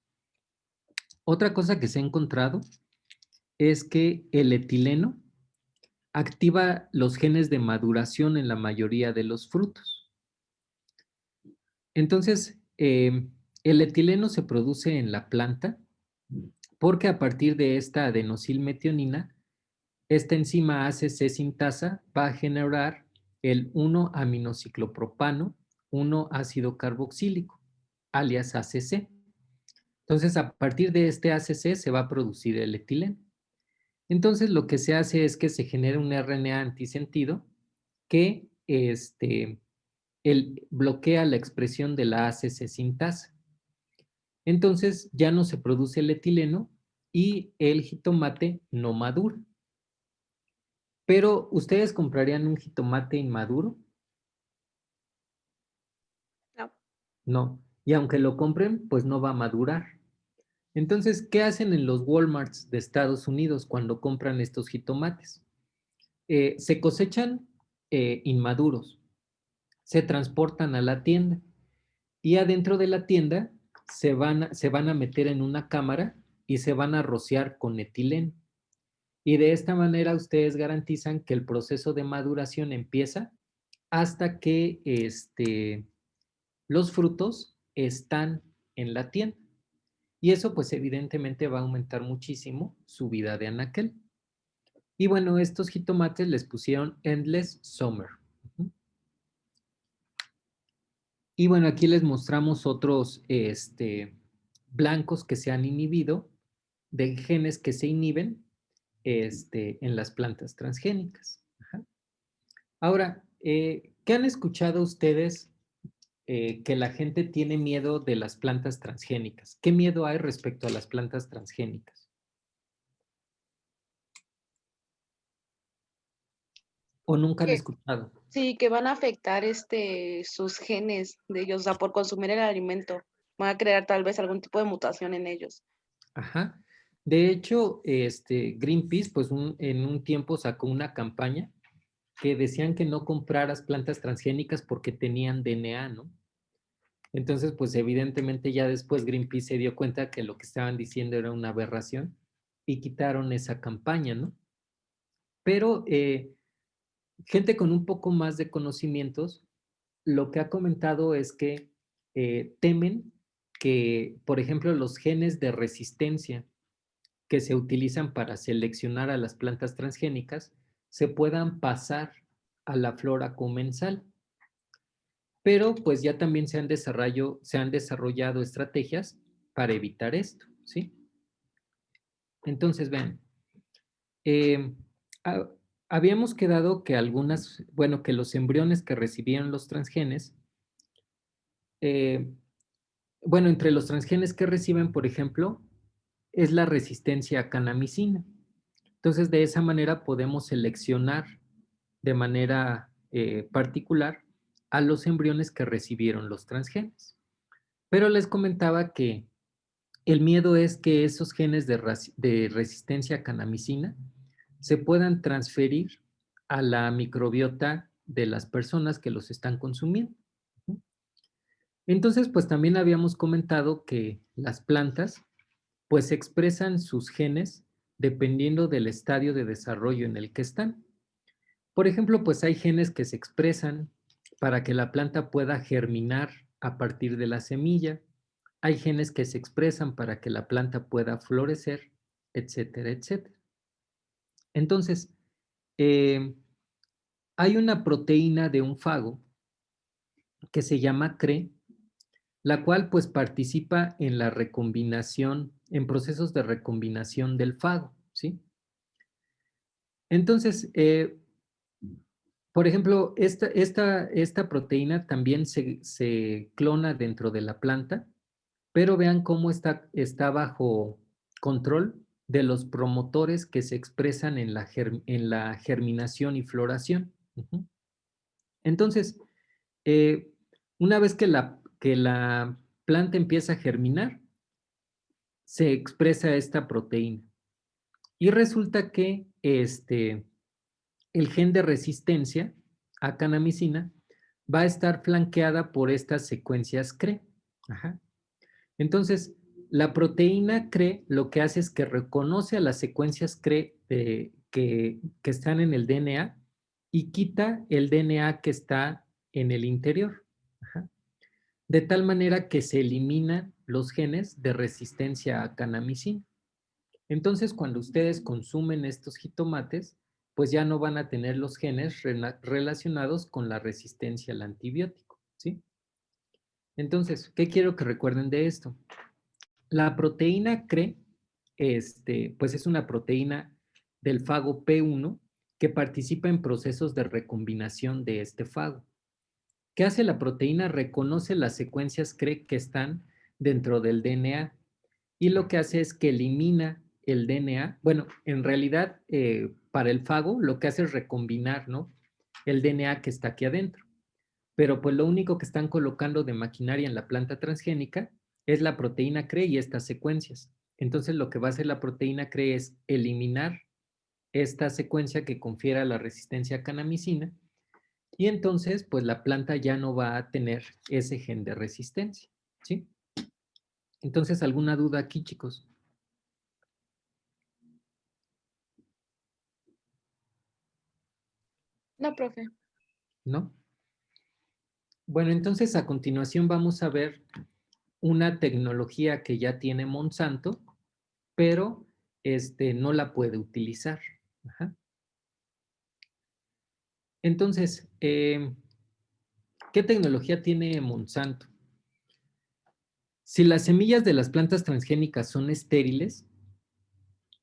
Otra cosa que se ha encontrado es que el etileno activa los genes de maduración en la mayoría de los frutos. Entonces, el etileno se produce en la planta porque a partir de esta adenosilmetionina, esta enzima ACC sintasa va a generar el 1-aminociclopropano, 1-ácido carboxílico, alias ACC. Entonces, a partir de este ACC se va a producir el etileno. Entonces, lo que se hace es que se genera un RNA antisentido que bloquea la expresión de la ACC sintasa. Entonces, ya no se produce el etileno y el jitomate no madura. Pero, ¿ustedes comprarían un jitomate inmaduro? No. No. Y aunque lo compren, pues no va a madurar. Entonces, ¿qué hacen en los Walmarts de Estados Unidos cuando compran estos jitomates? Se cosechan inmaduros, se transportan a la tienda y adentro de la tienda se van a meter en una cámara y se van a rociar con etileno. Y de esta manera ustedes garantizan que el proceso de maduración empieza hasta que los frutos están en la tienda. Y eso pues evidentemente va a aumentar muchísimo su vida de anaquel. Y bueno, estos jitomates les pusieron Endless Summer. Y bueno, aquí les mostramos otros blancos que se han inhibido de genes que se inhiben en las plantas transgénicas. Ajá. Ahora, ¿qué han escuchado ustedes que la gente tiene miedo de las plantas transgénicas? ¿Qué miedo hay respecto a las plantas transgénicas? ¿O nunca han Que- escuchado? Sí, que van a afectar sus genes de ellos, o sea, por consumir el alimento. Van a crear tal vez algún tipo de mutación en ellos. Ajá. De hecho, Greenpeace, pues en un tiempo sacó una campaña que decían que no compraras plantas transgénicas porque tenían DNA, ¿no? Entonces, pues evidentemente ya después Greenpeace se dio cuenta que lo que estaban diciendo era una aberración y quitaron esa campaña, ¿no? Pero gente con un poco más de conocimientos, lo que ha comentado es que temen que, por ejemplo, los genes de resistencia que se utilizan para seleccionar a las plantas transgénicas se puedan pasar a la flora comensal. Pero pues ya también se han desarrollado estrategias para evitar esto, ¿sí? Entonces, vean, eh, ha- habíamos quedado que que los embriones que recibieron los transgenes, eh, entre los transgenes que reciben, por ejemplo, es la resistencia a canamicina. Entonces, de esa manera podemos seleccionar de manera particular a los embriones que recibieron los transgenes. Pero les comentaba que el miedo es que esos genes de resistencia a canamicina se puedan transferir a la microbiota de las personas que los están consumiendo. Entonces, pues también habíamos comentado que las plantas pues expresan sus genes dependiendo del estadio de desarrollo en el que están. Por ejemplo, pues hay genes que se expresan para que la planta pueda germinar a partir de la semilla. Hay genes que se expresan para que la planta pueda florecer, etcétera, etcétera. Entonces, eh, hay una proteína de un fago que se llama CRE, la cual pues participa en la recombinación, en procesos de recombinación del fago, ¿sí? Entonces, por ejemplo, esta proteína también se clona dentro de la planta, pero vean cómo está bajo control de los promotores que se expresan en la germinación y floración. Ujú. Entonces, eh, una vez que la planta empieza a germinar, se expresa esta proteína. Y resulta que el gen de resistencia a canamicina va a estar flanqueada por estas secuencias CRE. Ajá. Entonces, la proteína CRE lo que hace es que reconoce a las secuencias CRE que están en el DNA y quita el DNA que está en el interior. Ajá. De tal manera que se eliminan los genes de resistencia a canamicina. Entonces, cuando ustedes consumen estos jitomates, pues ya no van a tener los genes relacionados con la resistencia al antibiótico, ¿sí? Entonces, ¿qué quiero que recuerden de esto? La proteína CRE, pues es una proteína del fago P1 que participa en procesos de recombinación de este fago. ¿Qué hace la proteína? Reconoce las secuencias CRE que están dentro del DNA y lo que hace es que elimina el DNA. Bueno, en realidad, para el fago, lo que hace es recombinar, ¿no? El DNA que está aquí adentro. Pero pues lo único que están colocando de maquinaria en la planta transgénica es la proteína CRE y estas secuencias. Entonces lo que va a hacer la proteína CRE es eliminar esta secuencia que confiere la resistencia a canamicina y entonces pues la planta ya no va a tener ese gen de resistencia, ¿sí? Entonces, ¿alguna duda aquí, chicos? No, profe. ¿No? Bueno, entonces a continuación vamos a ver una tecnología que ya tiene Monsanto, pero no la puede utilizar. Ajá. Entonces, ¿qué tecnología tiene Monsanto? Si las semillas de las plantas transgénicas son estériles,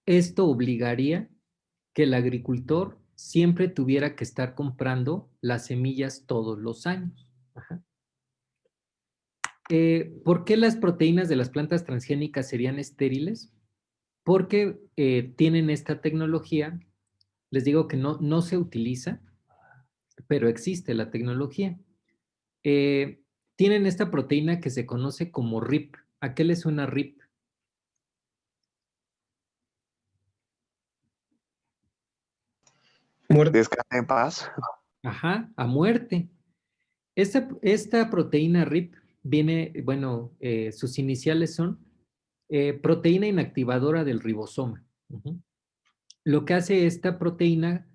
esto obligaría que el agricultor siempre tuviera que estar comprando las semillas todos los años. Ajá. ¿Por qué las proteínas de las plantas transgénicas serían estériles? Porque tienen esta tecnología, les digo que no se utiliza, pero existe la tecnología. Tienen esta proteína que se conoce como RIP. ¿A qué le suena RIP? Muerte. Descansa en paz. Ajá, a muerte. Esta proteína RIP viene, bueno, sus iniciales son proteína inactivadora del ribosoma. Ujú. Lo que hace esta proteína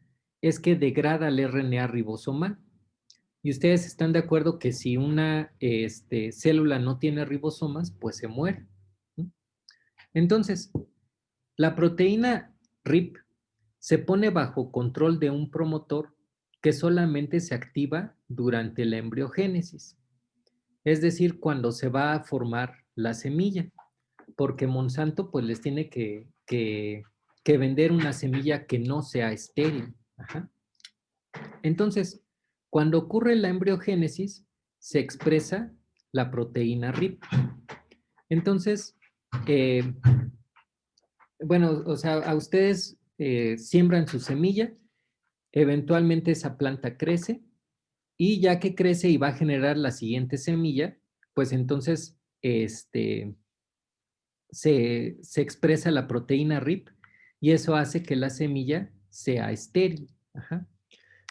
es que degrada el RNA ribosomal. Y ustedes están de acuerdo que si una célula no tiene ribosomas, pues se muere. ¿Mm? Entonces, la proteína RIP se pone bajo control de un promotor que solamente se activa durante la embriogénesis, es decir, cuando se va a formar la semilla, porque Monsanto pues les tiene que vender una semilla que no sea estéril. Ajá. Entonces, cuando ocurre la embriogénesis, se expresa la proteína RIP. Entonces, bueno, o sea, a ustedes siembran su semilla, eventualmente esa planta crece y ya que crece y va a generar la siguiente semilla, pues entonces se expresa la proteína RIP y eso hace que la semilla sea estéril. Ajá.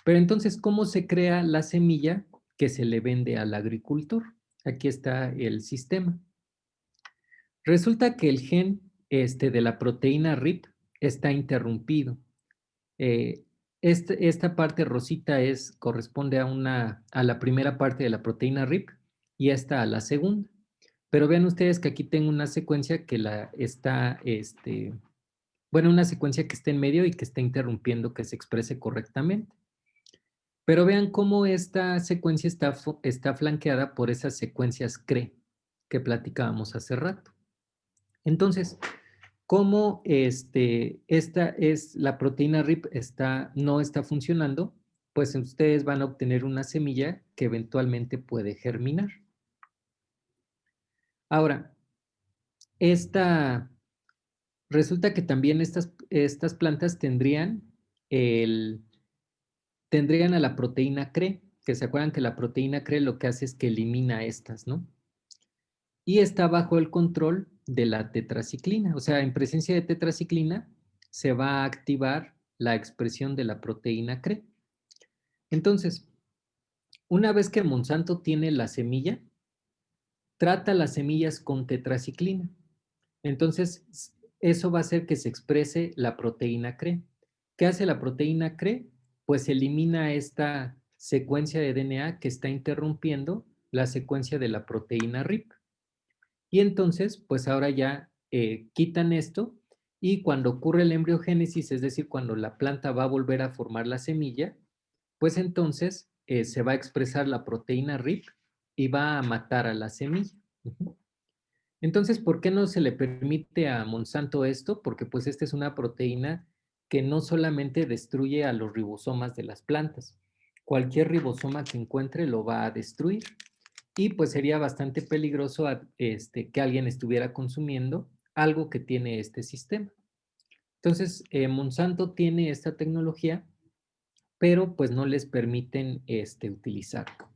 Pero entonces, ¿cómo se crea la semilla que se le vende al agricultor? Aquí está el sistema. Resulta que el gen de la proteína RIP está interrumpido. Esta parte rosita corresponde a la primera parte de la proteína RIP y esta a la segunda. Pero vean ustedes que aquí tengo una secuencia que bueno, una secuencia que está en medio y que está interrumpiendo que se exprese correctamente. Pero vean cómo esta secuencia está flanqueada por esas secuencias CRE que platicábamos hace rato. Entonces, ¿cómo la proteína RIP no está funcionando? Pues ustedes van a obtener una semilla que eventualmente puede germinar. Ahora, resulta que también estas plantas tendrían a la proteína CRE, que se acuerdan que la proteína CRE lo que hace es que elimina estas, ¿no? Y está bajo el control de la tetraciclina. O sea, en presencia de tetraciclina se va a activar la expresión de la proteína CRE. Entonces, una vez que Monsanto tiene la semilla, trata las semillas con tetraciclina. Entonces, eso va a hacer que se exprese la proteína CRE. ¿Qué hace la proteína CRE? Pues elimina esta secuencia de DNA que está interrumpiendo la secuencia de la proteína RIP. Y entonces, pues ahora ya quitan esto y cuando ocurre la embriogénesis, es decir, cuando la planta va a volver a formar la semilla, pues entonces se va a expresar la proteína RIP y va a matar a la semilla. Entonces, ¿por qué no se le permite a Monsanto esto? Porque pues esta es una proteína que no solamente destruye a los ribosomas de las plantas, cualquier ribosoma que encuentre lo va a destruir y pues sería bastante peligroso que alguien estuviera consumiendo algo que tiene este sistema. Entonces, Monsanto tiene esta tecnología, pero pues no les permiten utilizarla.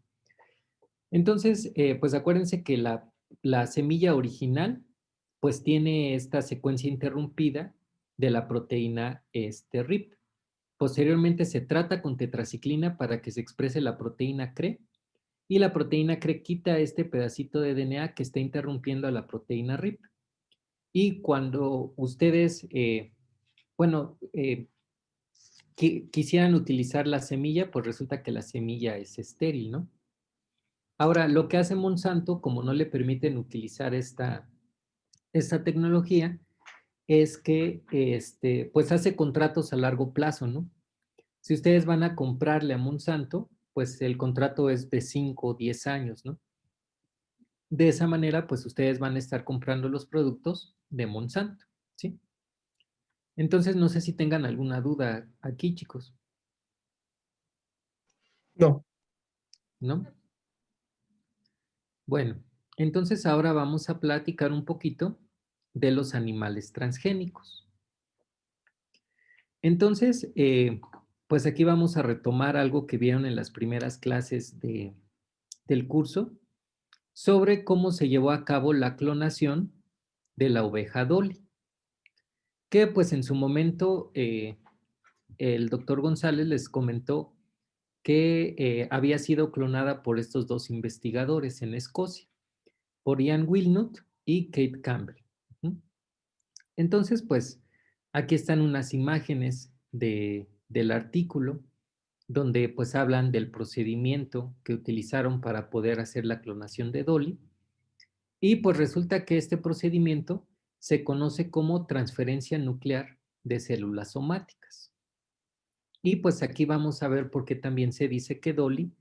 Entonces, pues acuérdense que la semilla original pues tiene esta secuencia interrumpida de la proteína RIP. Posteriormente se trata con tetraciclina para que se exprese la proteína CRE y la proteína CRE quita este pedacito de DNA que está interrumpiendo a la proteína RIP. Y cuando ustedes, quisieran utilizar la semilla, pues resulta que la semilla es estéril, ¿no? Ahora, lo que hace Monsanto, como no le permiten utilizar esta tecnología, es que pues hace contratos a largo plazo, ¿no? Si ustedes van a comprarle a Monsanto, pues el contrato es de 5 o 10 años, ¿no? De esa manera, pues ustedes van a estar comprando los productos de Monsanto, ¿sí? Entonces, no sé si tengan alguna duda aquí, chicos, No. ¿no? Bueno, entonces ahora vamos a platicar un poquito de los animales transgénicos. Entonces, pues aquí vamos a retomar algo que vieron en las primeras clases del curso sobre cómo se llevó a cabo la clonación de la oveja Dolly, que pues en su momento el doctor González les comentó que había sido clonada por estos dos investigadores en Escocia, por Ian Wilnut y Kate Campbell. Entonces, pues, aquí están unas imágenes del artículo donde pues hablan del procedimiento que utilizaron para poder hacer la clonación de Dolly. Y pues resulta que este procedimiento se conoce como transferencia nuclear de células somáticas. Y pues aquí vamos a ver por qué también se dice que Dolly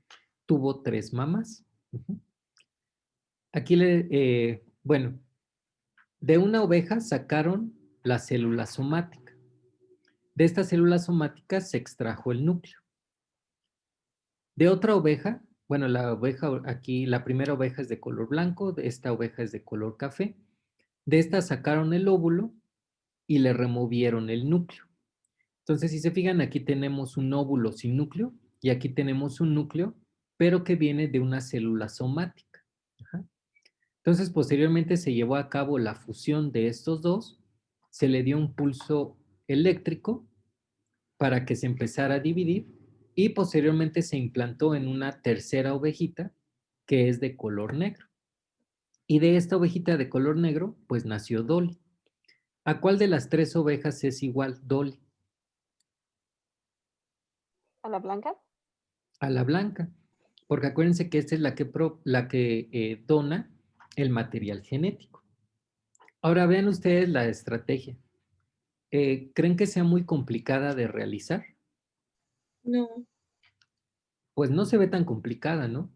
tuvo 3 mamás. Aquí, bueno, de una oveja sacaron la célula somática. De esta célula somática se extrajo el núcleo. De otra oveja, bueno, la oveja aquí, la primera oveja es de color blanco, esta oveja es de color café. De esta sacaron el óvulo y le removieron el núcleo. Entonces, si se fijan, aquí tenemos un óvulo sin núcleo y aquí tenemos un núcleo, pero que viene de una célula somática. Ajá. Entonces, posteriormente se llevó a cabo la fusión de estos dos, se le dio un pulso eléctrico para que se empezara a dividir y posteriormente se implantó en una tercera ovejita que es de color negro. Y de esta ovejita de color negro, pues nació Dolly. ¿A cuál de las 3 ovejas es igual Dolly? ¿A la blanca? A la blanca, porque acuérdense que esta es la que dona el material genético. Ahora vean ustedes la estrategia. ¿Creen que sea muy complicada de realizar? No, Pues no se ve tan complicada, ¿no?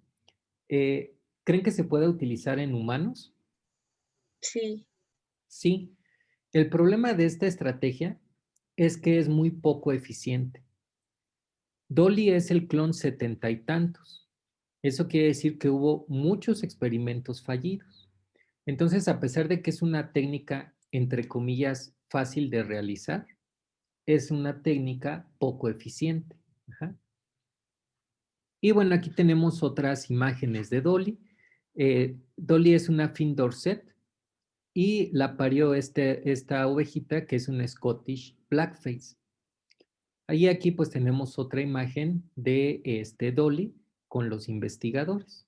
¿Creen que se puede utilizar en humanos? sí, Sí. El problema de esta estrategia es que es muy poco eficiente. Dolly es el clon 70 y tantos. Eso quiere decir que hubo muchos experimentos fallidos. Entonces, a pesar de que es una técnica, entre comillas, fácil de realizar, es una técnica poco eficiente. Ajá. Y bueno, aquí tenemos otras imágenes de Dolly. Dolly es una Fin Dorset y la parió esta ovejita que es una Scottish Blackface. Ahí aquí pues tenemos otra imagen de Dolly con los investigadores.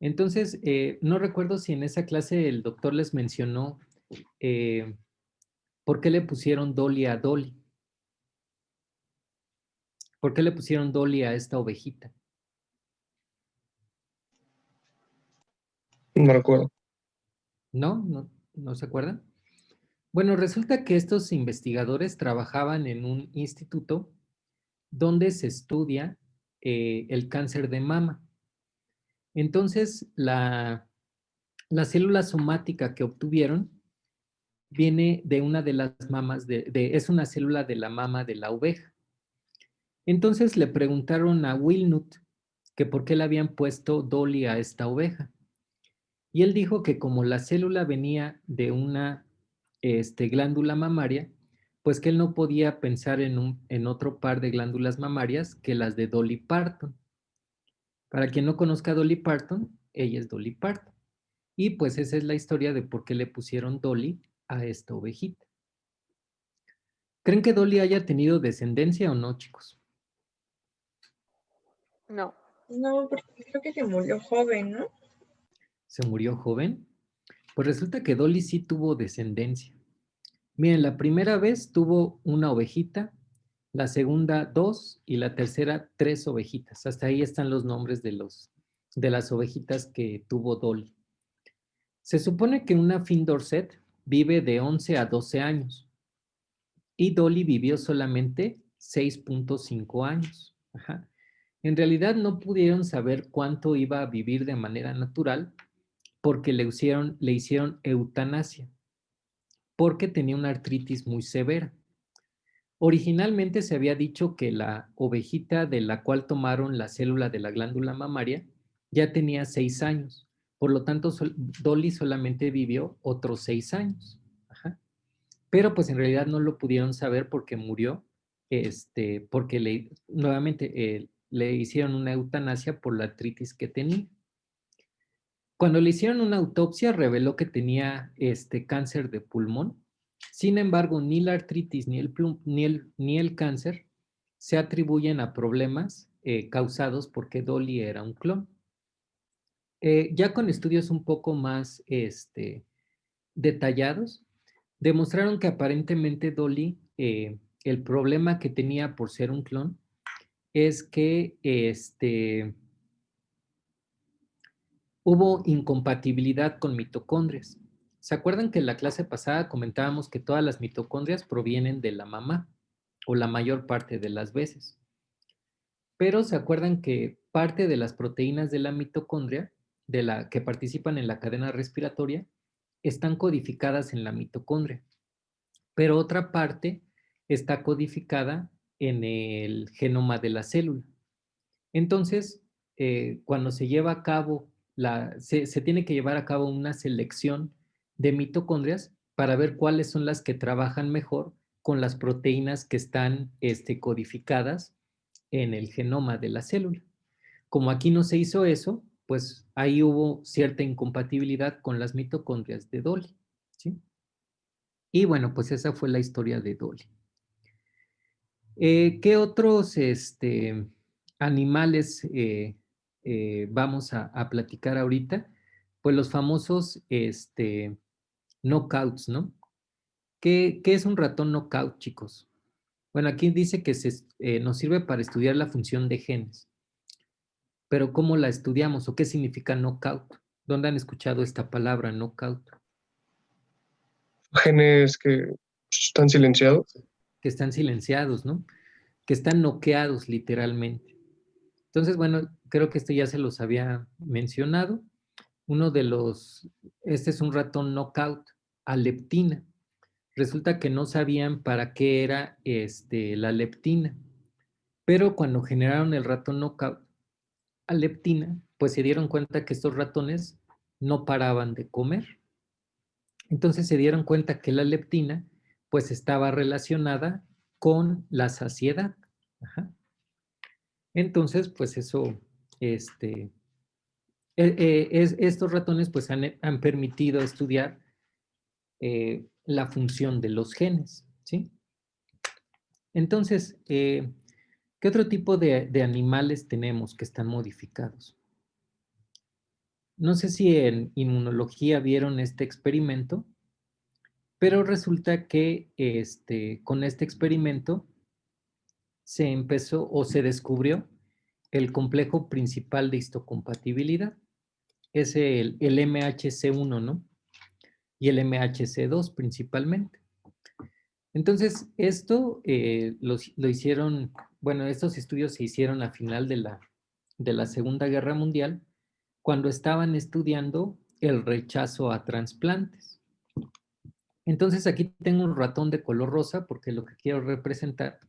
Entonces, no recuerdo si en esa clase el doctor les mencionó por qué le pusieron Dolly a Dolly. ¿Por qué le pusieron Dolly a esta ovejita? No recuerdo. ¿No se acuerdan? Bueno, resulta que estos investigadores trabajaban en un instituto donde se estudia el cáncer de mama. Entonces, la célula somática que obtuvieron viene de una de las mamas, es una célula de la mama de la oveja. Entonces le preguntaron a Wilnut que por qué le habían puesto Dolly a esta oveja. Y él dijo que como la célula venía de una glándula mamaria, pues que él no podía pensar en otro par de glándulas mamarias que las de Dolly Parton. Para quien no conozca a Dolly Parton, ella es Dolly Parton. Y pues esa es la historia de por qué le pusieron Dolly a esta ovejita. ¿Creen que Dolly haya tenido descendencia o no, chicos? No. no, porque creo que se murió joven, ¿no? ¿Se murió joven? Pues resulta que Dolly sí tuvo descendencia. Miren, la primera vez tuvo una ovejita, la segunda 2 y la tercera 3 ovejitas. Hasta ahí están los nombres de las ovejitas que tuvo Dolly. Se supone que una Fin Dorset vive de 11 a 12 años y Dolly vivió solamente 6.5 años. Ajá. En realidad no pudieron saber cuánto iba a vivir de manera natural porque le hicieron eutanasia, porque tenía una artritis muy severa. Originalmente se había dicho que la ovejita de la cual tomaron la célula de la glándula mamaria ya tenía 6 años. Por lo tanto, Dolly solamente vivió otros 6 años. Ajá. Pero pues en realidad no lo pudieron saber porque murió, porque nuevamente le hicieron una eutanasia por la artritis que tenía. Cuando le hicieron una autopsia, reveló que tenía cáncer de pulmón. Sin embargo, ni la artritis ni el cáncer se atribuyen a problemas causados porque Dolly era un clon. Ya con estudios un poco más detallados, demostraron que aparentemente Dolly, el problema que tenía por ser un clon, es que hubo incompatibilidad con mitocondrias. ¿Se acuerdan que en la clase pasada comentábamos que todas las mitocondrias provienen de la mamá, o la mayor parte de las veces? Pero ¿se acuerdan que parte de las proteínas de la mitocondria, que participan en la cadena respiratoria, están codificadas en la mitocondria? Pero otra parte está codificada en el genoma de la célula. Entonces, cuando se lleva a cabo, se tiene que llevar a cabo una selección de mitocondrias para ver cuáles son las que trabajan mejor con las proteínas que están codificadas en el genoma de la célula. Como aquí no se hizo eso, pues ahí hubo cierta incompatibilidad con las mitocondrias de Dolly, ¿sí? Y bueno, pues esa fue la historia de Dolly. ¿Qué otros animales vamos a platicar ahorita? Pues los famosos knockouts, ¿no? ¿Qué es un ratón knockout, chicos? Bueno, aquí dice que nos sirve para estudiar la función de genes. Pero ¿cómo la estudiamos o qué significa knockout? ¿Dónde han escuchado esta palabra, knockout? Genes que están silenciados. Que están silenciados, ¿no? Que están noqueados literalmente. Entonces, bueno, creo que esto ya se los había mencionado. Este es un ratón knockout a leptina. Resulta que no sabían para qué era la leptina, pero cuando generaron el ratón knockout a leptina, pues se dieron cuenta que estos ratones no paraban de comer. Entonces se dieron cuenta que la leptina pues estaba relacionada con la saciedad. Ajá. Entonces, pues eso, estos ratones pues han permitido estudiar la función de los genes, ¿sí? Entonces, ¿qué otro tipo de animales tenemos que están modificados? No sé si en inmunología vieron este experimento, pero resulta que con este experimento se empezó o se descubrió el complejo principal de histocompatibilidad. Es el MHC1, ¿no? Y el MHC2 principalmente. Entonces, esto lo hicieron, bueno, estos estudios se hicieron a final de la Segunda Guerra Mundial, cuando estaban estudiando el rechazo a trasplantes. Entonces, aquí tengo un ratón de color rosa porque lo que quiero representar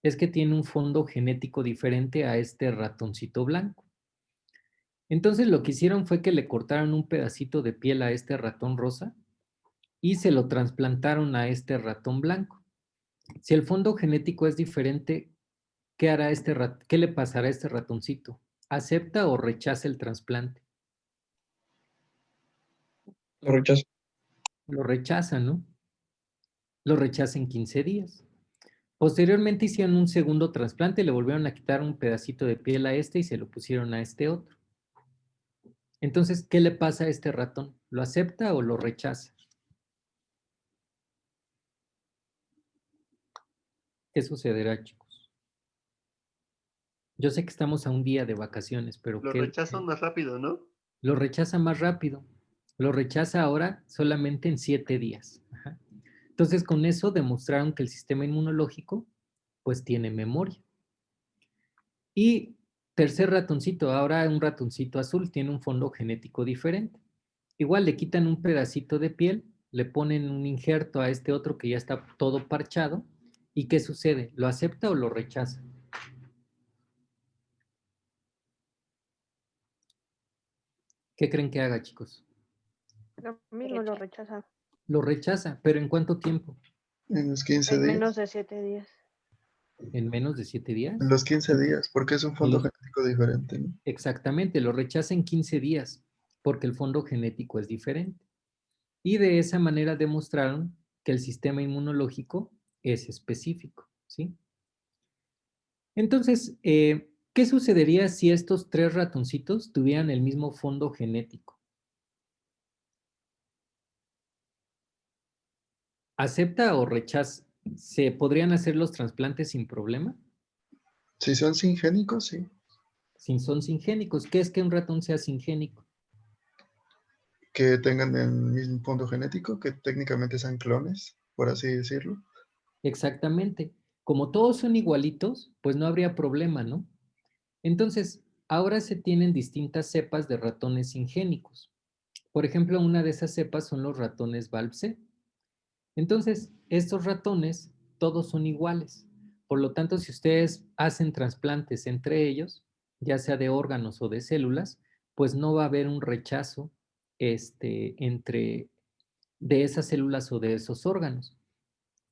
es que tiene un fondo genético diferente a este ratoncito blanco. Entonces, lo que hicieron fue que le cortaron un pedacito de piel a este ratón rosa y se lo trasplantaron a este ratón blanco. Si el fondo genético es diferente, ¿qué hará qué le pasará a este ratoncito? ¿Acepta o rechaza el trasplante? Lo rechazo. Lo rechaza, ¿no? Lo rechaza en 15 días. Posteriormente hicieron un segundo trasplante, le volvieron a quitar un pedacito de piel a este y se lo pusieron a este otro. Entonces, ¿qué le pasa a este ratón? ¿Lo acepta o lo rechaza? ¿Qué sucederá, chicos? Yo sé que estamos a un día de vacaciones, pero Lo rechazan más rápido, ¿no? Lo rechaza más rápido. Lo rechaza ahora solamente en 7 días. Ajá. Entonces, con eso demostraron que el sistema inmunológico, pues, tiene memoria. Y tercer ratoncito, ahora un ratoncito azul, tiene un fondo genético diferente. Igual le quitan un pedacito de piel, le ponen un injerto a este otro que ya está todo parchado. ¿Y qué sucede? ¿Lo acepta o lo rechaza? ¿Qué creen que haga, chicos? Lo mismo lo rechaza. Lo rechaza, pero ¿en cuánto tiempo? En los 15 En días. menos de 7 días. ¿En menos de 7 días? En los 15 días, porque es un fondo genético diferente, ¿no? Exactamente, lo rechaza en 15 días, porque el fondo genético es diferente. Y de esa manera demostraron que el sistema inmunológico es específico, ¿sí? Entonces, ¿qué sucedería si estos 3 ratoncitos tuvieran el mismo fondo genético? ¿Acepta o rechaza? ¿Se podrían hacer los trasplantes sin problema? Si son singénicos, sí. Si son singénicos. ¿Qué es que un ratón sea singénico? Que tengan el mismo fondo genético, que técnicamente sean clones, por así decirlo. Exactamente. Como todos son igualitos, pues no habría problema, ¿no? Entonces, ahora se tienen distintas cepas de ratones singénicos. Por ejemplo, una de esas cepas son los ratones Valp-C. Entonces, estos ratones todos son iguales. Por lo tanto, si ustedes hacen trasplantes entre ellos, ya sea de órganos o de células, pues no va a haber un rechazo entre de esas células o de esos órganos.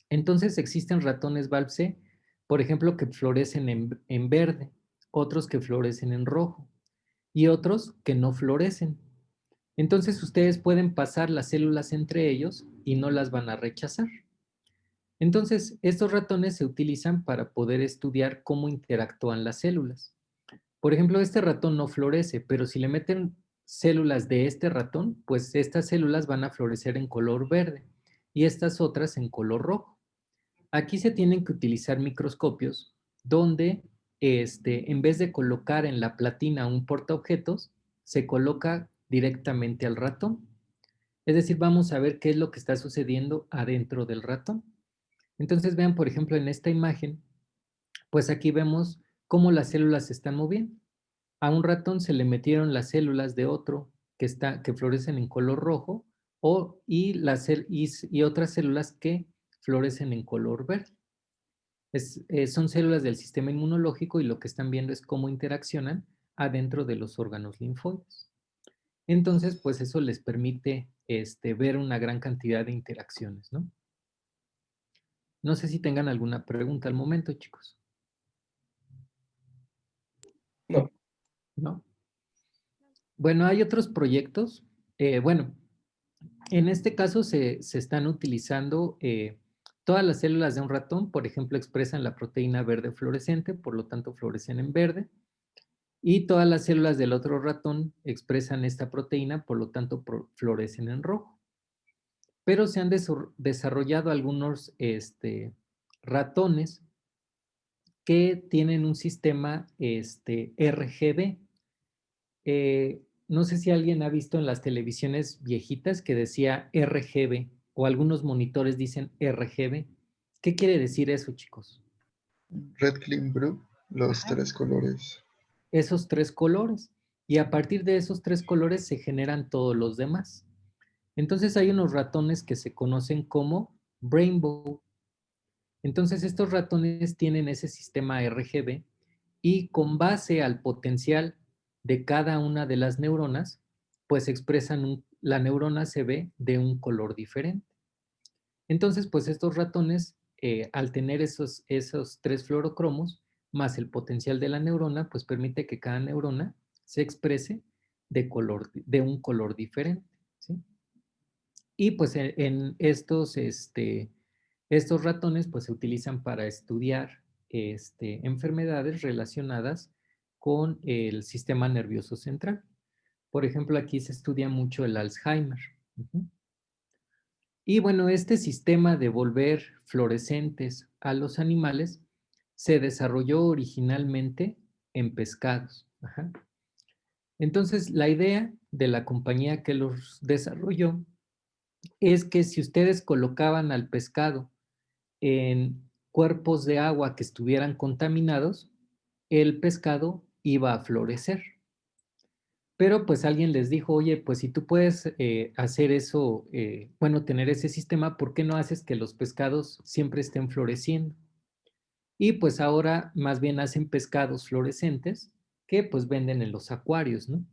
Entonces existen ratones Valp-C, por ejemplo, que florecen en verde, otros que florecen en rojo y otros que no florecen. Entonces ustedes pueden pasar las células entre ellos y no las van a rechazar. Entonces, estos ratones se utilizan para poder estudiar cómo interactúan las células. Por ejemplo, este ratón no florece, pero si le meten células de este ratón, pues estas células van a florecer en color verde y estas otras en color rojo. Aquí se tienen que utilizar microscopios donde en vez de colocar en la platina un portaobjetos, se coloca directamente al ratón. Es decir, vamos a ver qué es lo que está sucediendo adentro del ratón. Entonces vean, por ejemplo, en esta imagen, pues aquí vemos cómo las células se están moviendo. A un ratón se le metieron las células de otro que florecen en color rojo y otras células que florecen en color verde. Son células del sistema inmunológico y lo que están viendo es cómo interaccionan adentro de los órganos linfóides. Entonces, pues eso les permite ver una gran cantidad de interacciones, ¿no? No sé si tengan alguna pregunta al momento, chicos. No. ¿No? Bueno, hay otros proyectos. Bueno, en este caso se están utilizando todas las células de un ratón, por ejemplo, expresan la proteína verde fluorescente, por lo tanto florecen en verde. Y todas las células del otro ratón expresan esta proteína, por lo tanto florecen en rojo. Pero se han desarrollado algunos ratones que tienen un sistema RGB. No sé si alguien ha visto en las televisiones viejitas que decía RGB o algunos monitores dicen RGB. ¿Qué quiere decir eso, chicos? Red, Green, Blue, los 3 colores. Esos 3 colores. Y a partir de esos 3 colores se generan todos los demás. Entonces hay unos ratones que se conocen como Rainbow. Entonces estos ratones tienen ese sistema RGB y con base al potencial de cada una de las neuronas, pues expresan, la neurona se ve de un color diferente. Entonces, pues estos ratones, al tener esos 3 fluorocromos, más el potencial de la neurona, pues permite que cada neurona se exprese de un color diferente, ¿sí? Y pues en estos ratones pues se utilizan para estudiar enfermedades relacionadas con el sistema nervioso central. Por ejemplo, aquí se estudia mucho el Alzheimer. Y bueno, este sistema de volver fluorescentes a los animales se desarrolló originalmente en pescados. Ajá. Entonces, la idea de la compañía que los desarrolló es que si ustedes colocaban al pescado en cuerpos de agua que estuvieran contaminados, el pescado iba a florecer. Pero pues alguien les dijo, oye, pues si tú puedes hacer eso, bueno, tener ese sistema, ¿por qué no haces que los pescados siempre estén floreciendo? Y pues ahora más bien hacen pescados fluorescentes que pues venden en los acuarios, ¿no?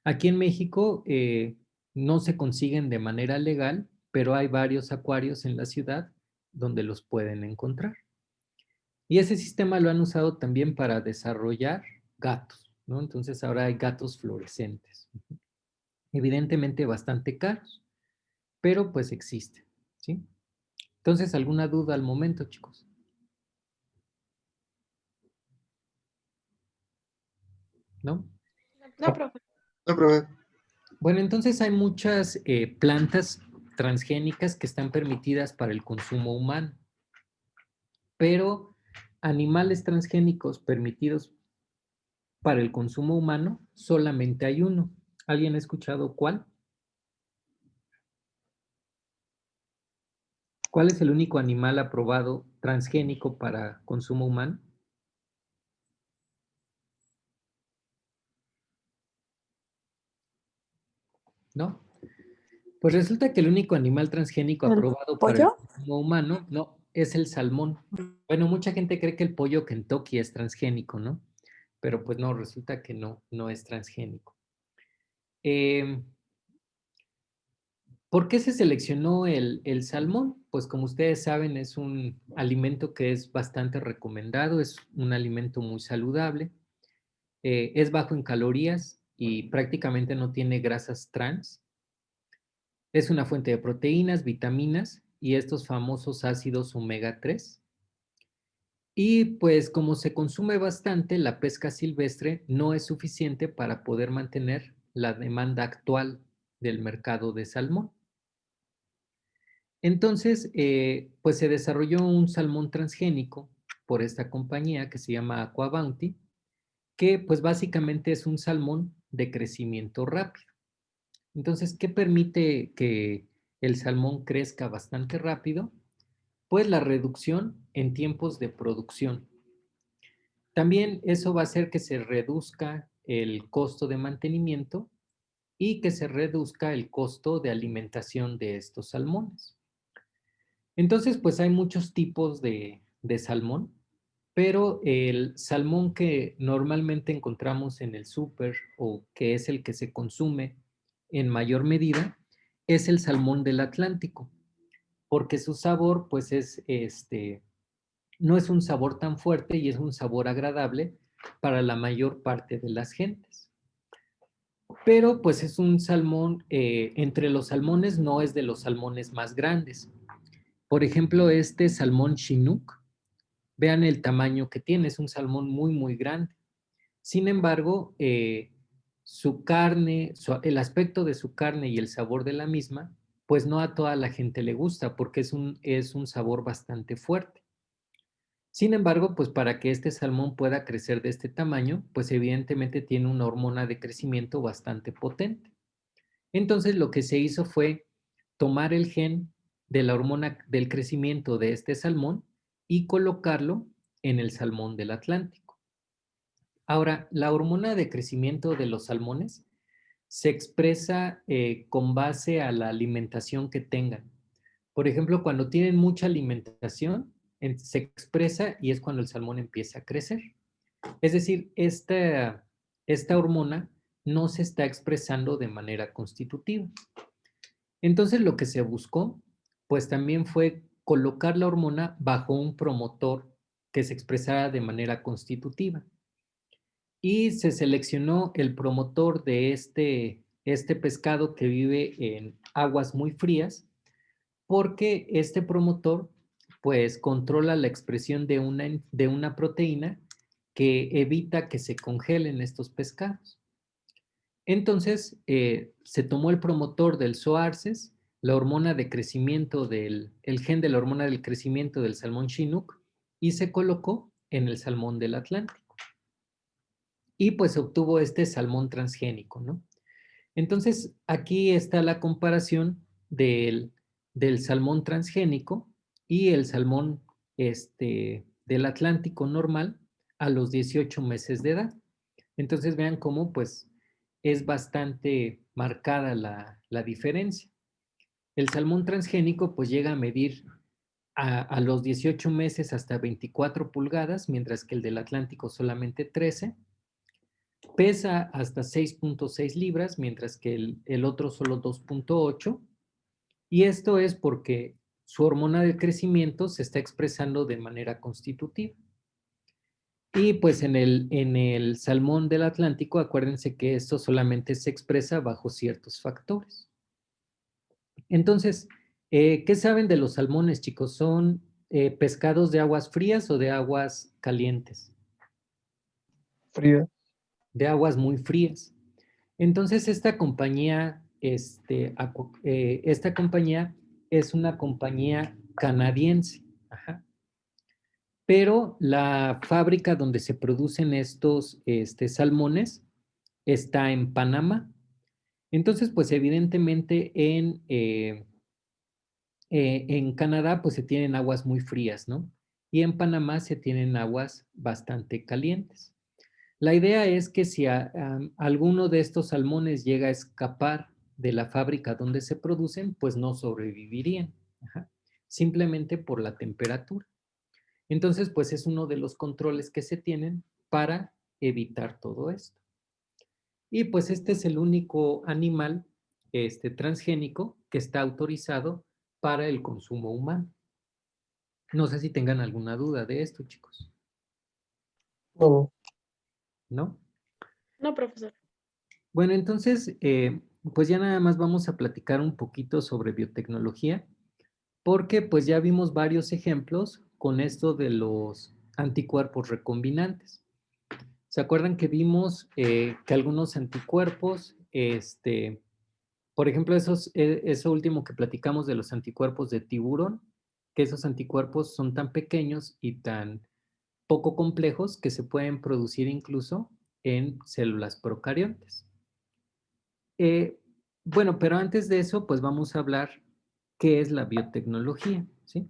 Aquí en México no se consiguen de manera legal, pero hay varios acuarios en la ciudad donde los pueden encontrar. Y ese sistema lo han usado también para desarrollar gatos, ¿no? Entonces ahora hay gatos fluorescentes. Evidentemente bastante caros, pero pues existen, ¿sí? Entonces, ¿alguna duda al momento, chicos? ¿No? No, profe. No, profe. Bueno, entonces hay muchas plantas transgénicas que están permitidas para el consumo humano, pero animales transgénicos permitidos para el consumo humano solamente hay uno. ¿Alguien ha escuchado cuál? ¿Cuál es el único animal aprobado transgénico para consumo humano? ¿No? Pues resulta que el único animal transgénico ¿El aprobado para el pollo? consumo humano, no, es el salmón. Bueno, mucha gente cree que el pollo Kentucky es transgénico, ¿no? Pero pues no, resulta que no, no es transgénico. ¿Por qué se seleccionó el salmón? Pues como ustedes saben, es un alimento que es bastante recomendado, es un alimento muy saludable, es bajo en calorías y prácticamente no tiene grasas trans. Es una fuente de proteínas, vitaminas y estos famosos ácidos omega 3. Y pues como se consume bastante, la pesca silvestre no es suficiente para poder mantener la demanda actual del mercado de salmón. Entonces, pues se desarrolló un salmón transgénico por esta compañía que se llama Aqua Bounty, que pues básicamente es un salmón de crecimiento rápido. Entonces, ¿qué permite que el salmón crezca bastante rápido? Pues la reducción en tiempos de producción. También eso va a hacer que se reduzca el costo de mantenimiento y que se reduzca el costo de alimentación de estos salmones. Entonces, pues hay muchos tipos de salmón, pero el salmón que normalmente encontramos en el súper o que es el que se consume en mayor medida es el salmón del Atlántico, porque su sabor pues es no es un sabor tan fuerte y es un sabor agradable para la mayor parte de las gentes. Pero pues es un salmón, entre los salmones no es de los salmones más grandes. Por ejemplo, este salmón Chinook, vean el tamaño que tiene, es un salmón muy, muy grande. Sin embargo, su carne, el aspecto de su carne y el sabor de la misma, pues no a toda la gente le gusta porque es un sabor bastante fuerte. Sin embargo, pues para que este salmón pueda crecer de este tamaño, pues evidentemente tiene una hormona de crecimiento bastante potente. Entonces lo que se hizo fue tomar el gen de la hormona del crecimiento de este salmón y colocarlo en el salmón del Atlántico. Ahora, la hormona de crecimiento de los salmones se expresa con base a la alimentación que tengan. Por ejemplo, cuando tienen mucha alimentación, se expresa y es cuando el salmón empieza a crecer. Es decir, esta hormona no se está expresando de manera constitutiva. Entonces, lo que se buscó, pues también fue colocar la hormona bajo un promotor que se expresara de manera constitutiva. Y se seleccionó el promotor de este pescado que vive en aguas muy frías, porque este promotor pues controla la expresión de una proteína que evita que se congelen estos pescados. Entonces, se tomó el promotor del Zoarces, la hormona de crecimiento el gen de la hormona del crecimiento del salmón Chinook y se colocó en el salmón del Atlántico. Y pues se obtuvo este salmón transgénico, ¿no? Entonces, aquí está la comparación del salmón transgénico y el salmón del Atlántico normal a los 18 meses de edad. Entonces, vean cómo, pues, es bastante marcada la diferencia. El salmón transgénico pues llega a medir a los 18 meses hasta 24 pulgadas, mientras que el del Atlántico solamente 13. Pesa hasta 6.6 libras, mientras que el otro solo 2.8. Y esto es porque su hormona del crecimiento se está expresando de manera constitutiva. Y pues en el salmón del Atlántico, acuérdense que esto solamente se expresa bajo ciertos factores. Entonces, ¿qué saben de los salmones, chicos? ¿Son pescados de aguas frías o de aguas calientes? Fría. De aguas muy frías. Entonces, esta compañía es una compañía canadiense. Ajá. Pero la fábrica donde se producen estos salmones está en Panamá. Entonces, pues evidentemente en Canadá pues se tienen aguas muy frías, ¿no? Y en Panamá se tienen aguas bastante calientes. La idea es que si alguno de estos salmones llega a escapar de la fábrica donde se producen, pues no sobrevivirían, ajá, simplemente por la temperatura. Entonces, pues es uno de los controles que se tienen para evitar todo esto. Y pues este es el único animal transgénico que está autorizado para el consumo humano. No sé si tengan alguna duda de esto, chicos. No. ¿No? No, profesor. Bueno, entonces, pues ya nada más vamos a platicar un poquito sobre biotecnología, porque pues ya vimos varios ejemplos con esto de los anticuerpos recombinantes. ¿Se acuerdan que vimos que algunos anticuerpos, por ejemplo, eso último que platicamos de los anticuerpos de tiburón, que esos anticuerpos son tan pequeños y tan poco complejos que se pueden producir incluso en células procariontes? Bueno, pero antes de eso, pues vamos a hablar qué es la biotecnología, ¿sí?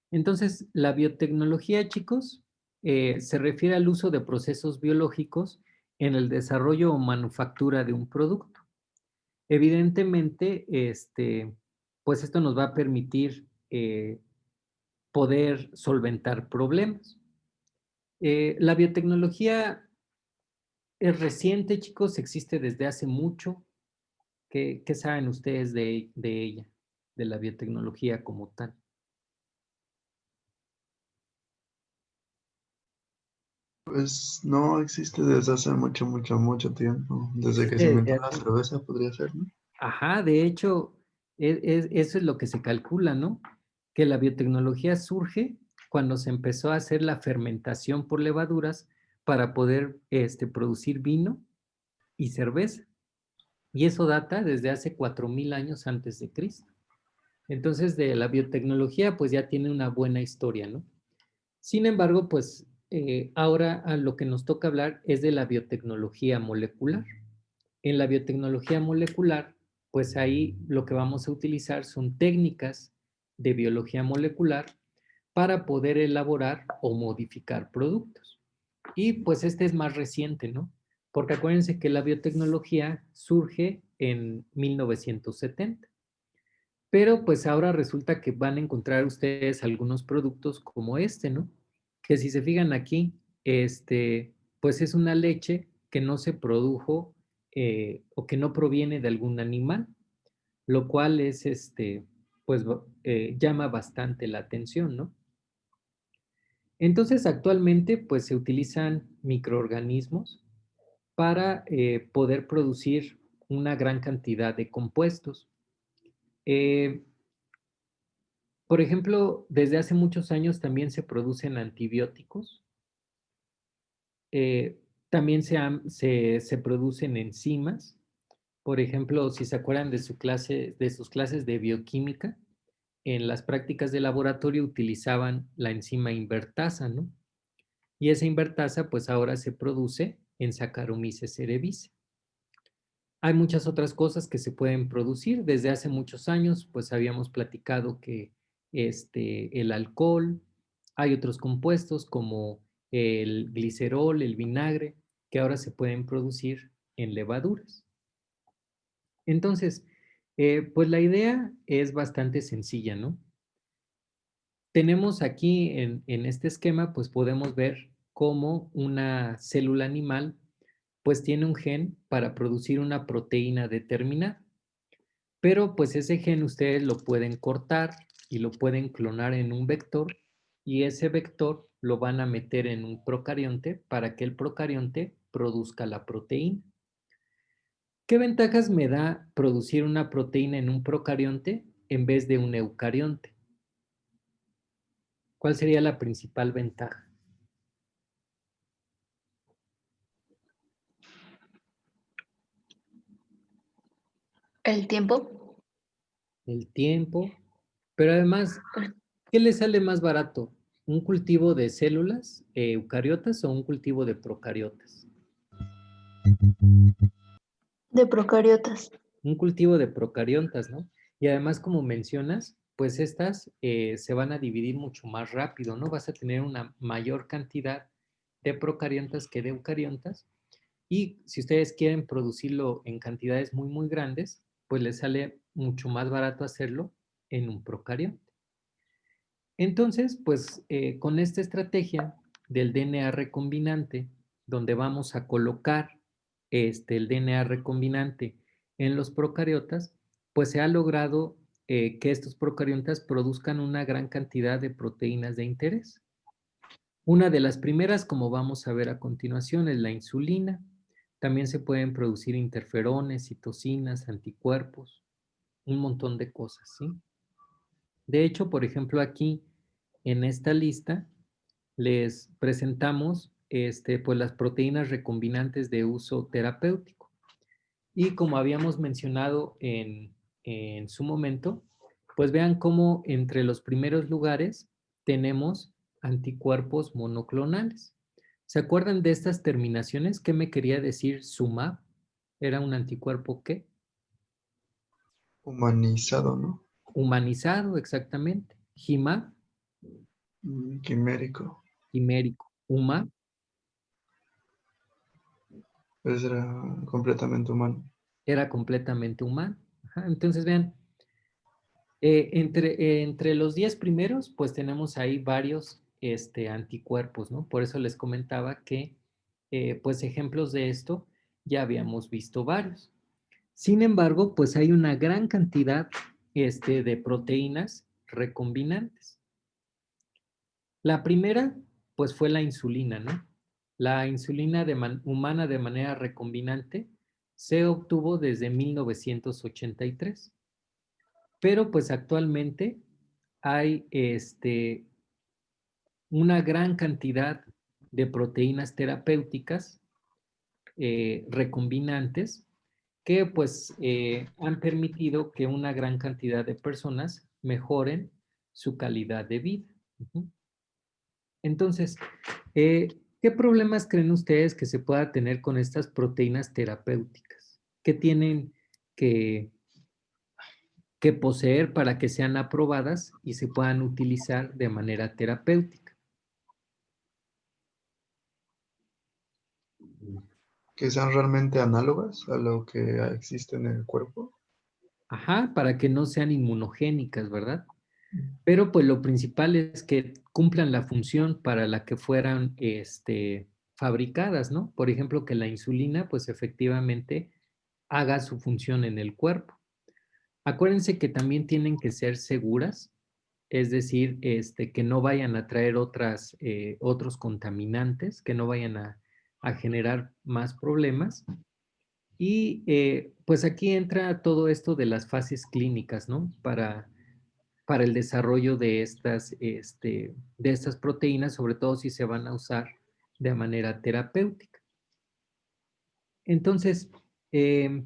Entonces, la biotecnología, chicos, se refiere al uso de procesos biológicos en el desarrollo o manufactura de un producto. Evidentemente, pues esto nos va a permitir poder solventar problemas. La biotecnología es reciente, chicos, existe desde hace mucho. ¿Qué saben ustedes de ella, de la biotecnología como tal? Pues no existe desde hace mucho, mucho, mucho tiempo. Desde que se Existe desde inventó la hace... cerveza podría ser, ¿no? Ajá, de hecho, eso es lo que se calcula, ¿no? Que la biotecnología surge cuando se empezó a hacer la fermentación por levaduras para poder producir vino y cerveza. Y eso data desde hace 4000 años antes de Cristo. Entonces, de la biotecnología, pues ya tiene una buena historia, ¿no? Sin embargo, pues ahora a lo que nos toca hablar es de la biotecnología molecular. En la biotecnología molecular, pues ahí lo que vamos a utilizar son técnicas de biología molecular para poder elaborar o modificar productos. Y pues este es más reciente, ¿no? Porque acuérdense que la biotecnología surge en 1970. Pero pues ahora resulta que van a encontrar ustedes algunos productos como ¿no? Que si se fijan aquí, pues es una leche que no se produjo o que no proviene de algún animal, lo cual es, pues llama bastante la atención, ¿no? Entonces actualmente pues se utilizan microorganismos para poder producir una gran cantidad de compuestos. Eh, Por ejemplo, desde hace muchos años también se producen antibióticos, eh, también se producen enzimas. Por ejemplo, si se acuerdan de sus clases de bioquímica, en las prácticas de laboratorio utilizaban la enzima invertasa, ¿no? Y esa invertasa pues ahora se produce en Saccharomyces cerevisiae. Hay muchas otras cosas que se pueden producir. Desde hace muchos años, pues habíamos platicado que el alcohol, hay otros compuestos como el glicerol, el vinagre, que ahora se pueden producir en levaduras. Entonces, pues la idea es bastante sencilla, ¿no? Tenemos aquí en este esquema, pues podemos ver cómo una célula animal pues tiene un gen para producir una proteína determinada. Pero pues ese gen ustedes lo pueden cortar y lo pueden clonar en un vector y ese vector lo van a meter en un procarionte para que el procarionte produzca la proteína. ¿Qué ventajas me da producir una proteína en un procarionte en vez de un eucarionte? ¿Cuál sería la principal ventaja? El tiempo. El tiempo, pero además, ¿qué le sale más barato? ¿Un cultivo de células eucariotas o un cultivo de procariotas? De procariotas. Un cultivo de procariotas, ¿no? Y además, como mencionas, pues estas se van a dividir mucho más rápido, ¿no? Vas a tener una mayor cantidad de procariotas que de eucariotas. Y si ustedes quieren producirlo en cantidades muy, muy grandes, pues les sale mucho más barato hacerlo en un procarionte. Entonces, pues con esta estrategia del DNA recombinante, donde vamos a colocar el DNA recombinante en los procariotas, pues se ha logrado que estos procariotas produzcan una gran cantidad de proteínas de interés. Una de las primeras, como vamos a ver a continuación, es la insulina. También se pueden producir interferones, citocinas, anticuerpos, un montón de cosas, ¿sí? De hecho, por ejemplo, aquí en esta lista les presentamos pues las proteínas recombinantes de uso terapéutico. Y como habíamos mencionado en su momento, pues vean cómo entre los primeros lugares tenemos anticuerpos monoclonales. ¿Se acuerdan de estas terminaciones? ¿Qué me quería decir SUMAP? ¿Era un anticuerpo qué? Humanizado, ¿no? Humanizado, exactamente. HIMAP, Quimérico. quimérico. UMAP, Pues era completamente humano. era completamente humano. Ajá, entonces vean, entre los 10 primeros, pues tenemos ahí varios anticuerpos, ¿no? Por eso les comentaba que, pues ejemplos de esto ya habíamos visto varios. Sin embargo, pues hay una gran cantidad de proteínas recombinantes. La primera, pues fue la insulina, ¿no? La insulina humana de manera recombinante se obtuvo desde 1983. Pero pues actualmente hay una gran cantidad de proteínas terapéuticas recombinantes que pues han permitido que una gran cantidad de personas mejoren su calidad de vida. Entonces, ¿qué problemas creen ustedes que se pueda tener con estas proteínas terapéuticas? ¿Qué tienen que poseer para que sean aprobadas y se puedan utilizar de manera terapéutica? Que sean realmente análogas a lo que existe en el cuerpo. Ajá, para que no sean inmunogénicas, ¿verdad? Pero pues lo principal es que cumplan la función para la que fueran fabricadas, ¿no? Por ejemplo, que la insulina pues efectivamente haga su función en el cuerpo. Acuérdense que también tienen que ser seguras, es decir, que no vayan a traer otros contaminantes, que no vayan a generar más problemas. Y pues aquí entra todo esto de las fases clínicas, ¿no? Para el desarrollo de estas proteínas, sobre todo si se van a usar de manera terapéutica. Entonces, les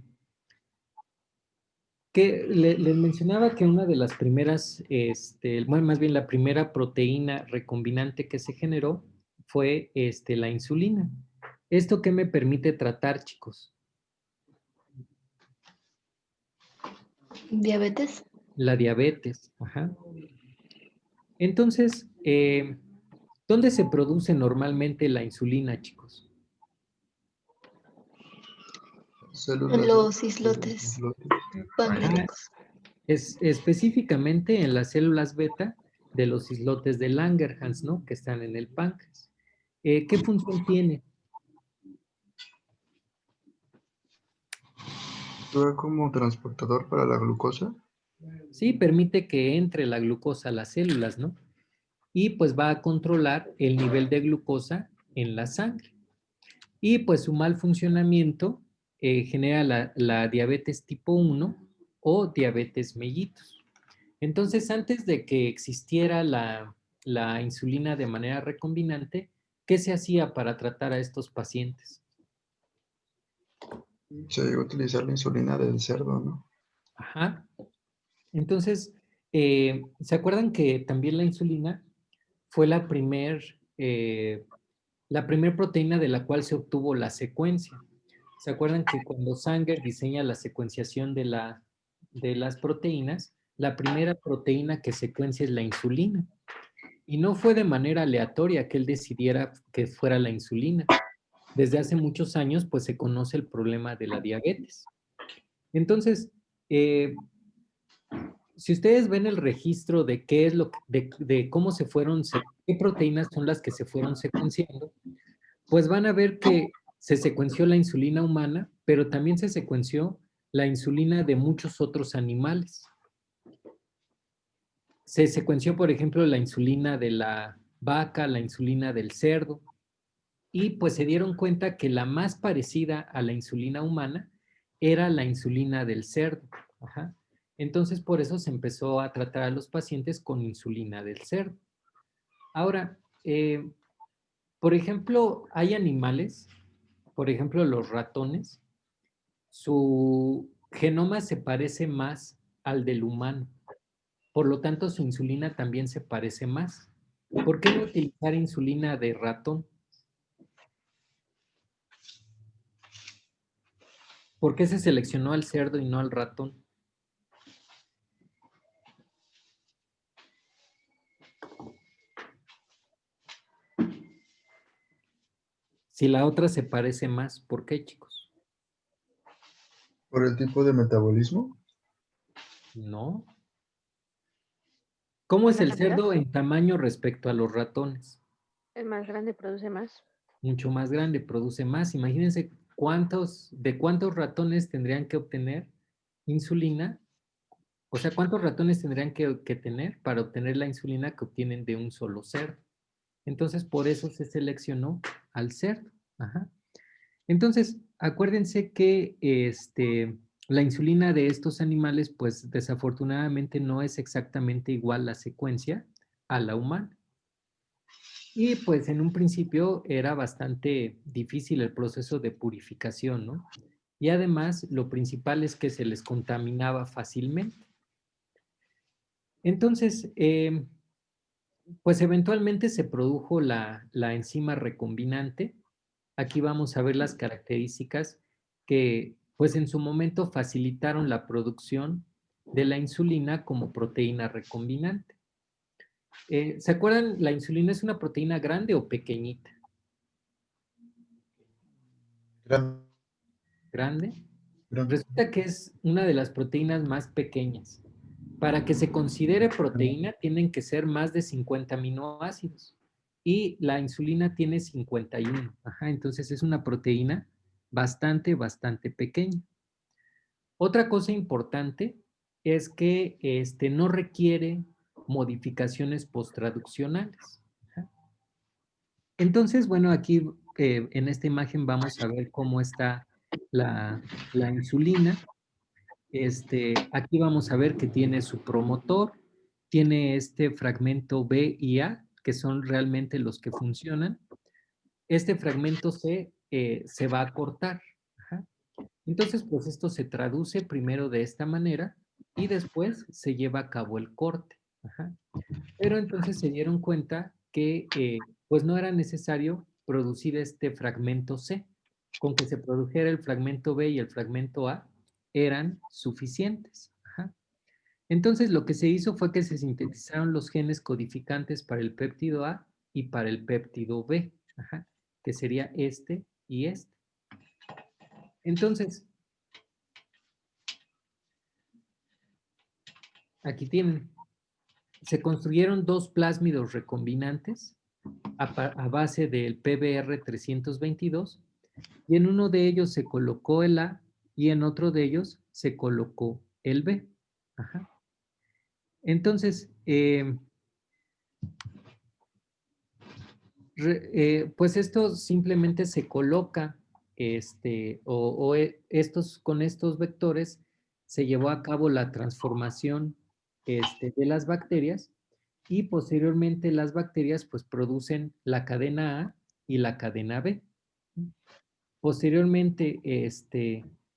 mencionaba que una de las primeras, bueno, más bien la primera proteína recombinante que se generó fue la insulina. ¿Esto qué me permite tratar, chicos? Diabetes. La diabetes. Ajá. Entonces, ¿dónde se produce normalmente la insulina, chicos? Células En de- los islotes islotes. pancreáticos. Es específicamente en las células beta de los islotes de Langerhans, ¿no? Que están en el páncreas. ¿Qué función tiene? Actúa como transportador para la glucosa. Sí, permite que entre la glucosa a las células, ¿no? Y pues va a controlar el nivel de glucosa en la sangre. Y pues su mal funcionamiento genera la diabetes tipo 1 o diabetes mellitus. Entonces, antes de que existiera la insulina de manera recombinante, ¿qué se hacía para tratar a estos pacientes? Se llegó a utilizar la insulina del cerdo, ¿no? Ajá. Entonces, ¿se acuerdan que también la insulina fue la primer proteína de la cual se obtuvo la secuencia? ¿Se acuerdan que cuando Sanger diseña la secuenciación de las proteínas, la primera proteína que secuencia es la insulina? Y no fue de manera aleatoria que él decidiera que fuera la insulina. Desde hace muchos años, pues se conoce el problema de la diabetes. Entonces, si ustedes ven el registro de qué es de cómo qué proteínas son las que se fueron secuenciando, pues van a ver que se secuenció la insulina humana, pero también se secuenció la insulina de muchos otros animales. Se secuenció, por ejemplo, la insulina de la vaca, la insulina del cerdo, y pues se dieron cuenta que la más parecida a la insulina humana era la insulina del cerdo. Ajá. Entonces, por eso se empezó a tratar a los pacientes con insulina del cerdo. Ahora, por ejemplo, hay animales, por ejemplo, los ratones, su genoma se parece más al del humano. Por lo tanto, su insulina también se parece más. ¿Por qué no utilizar insulina de ratón? ¿Por qué se seleccionó al cerdo y no al ratón? Si la otra se parece más, ¿por qué, chicos? Por el tipo de metabolismo. No. ¿Cómo es ¿La el cantidad? cerdo en tamaño respecto a los ratones? Es más grande, produce más. Mucho más grande, produce más. Imagínense de cuántos ratones tendrían que obtener insulina. O sea, ¿cuántos ratones tendrían que tener para obtener la insulina que obtienen de un solo cerdo? Entonces, por eso se seleccionó al cerdo. Ajá. Entonces, acuérdense que la insulina de estos animales, pues desafortunadamente no es exactamente igual la secuencia a la humana. Y pues en un principio era bastante difícil el proceso de purificación, ¿no? Y además, lo principal es que se les contaminaba fácilmente. Entonces, pues eventualmente se produjo la enzima recombinante. Aquí vamos a ver las características que, pues en su momento facilitaron la producción de la insulina como proteína recombinante. ¿Se acuerdan? ¿La insulina es una proteína grande o pequeñita? Gran- ¿Grande? gran- Resulta que es una de las proteínas más pequeñas. Para que se considere proteína, tienen que ser más de 50 aminoácidos. Y la insulina tiene 51. Ajá, entonces es una proteína bastante, bastante pequeña. Otra cosa importante es que no requiere modificaciones posttraduccionales. Ajá. Entonces, bueno, aquí en esta imagen vamos a ver cómo está la insulina. Aquí vamos a ver que tiene su promotor, tiene este fragmento B y A, que son realmente los que funcionan. Este fragmento C se va a cortar. Ajá. Entonces, pues esto se traduce primero de esta manera y después se lleva a cabo el corte. Ajá. Pero entonces se dieron cuenta que pues no era necesario producir este fragmento C. Con que se produjera el fragmento B y el fragmento A eran suficientes. Ajá. Entonces lo que se hizo fue que se sintetizaron los genes codificantes para el péptido A y para el péptido B, ajá, que sería este y este. Entonces, aquí tienen. Se construyeron 2 plásmidos recombinantes a base del PBR 322 y en uno de ellos se colocó el A y en otro de ellos se colocó el B. Ajá. Entonces, pues esto simplemente se coloca, con estos vectores se llevó a cabo la transformación de las bacterias y posteriormente las bacterias pues producen la cadena A y la cadena B. Posteriormente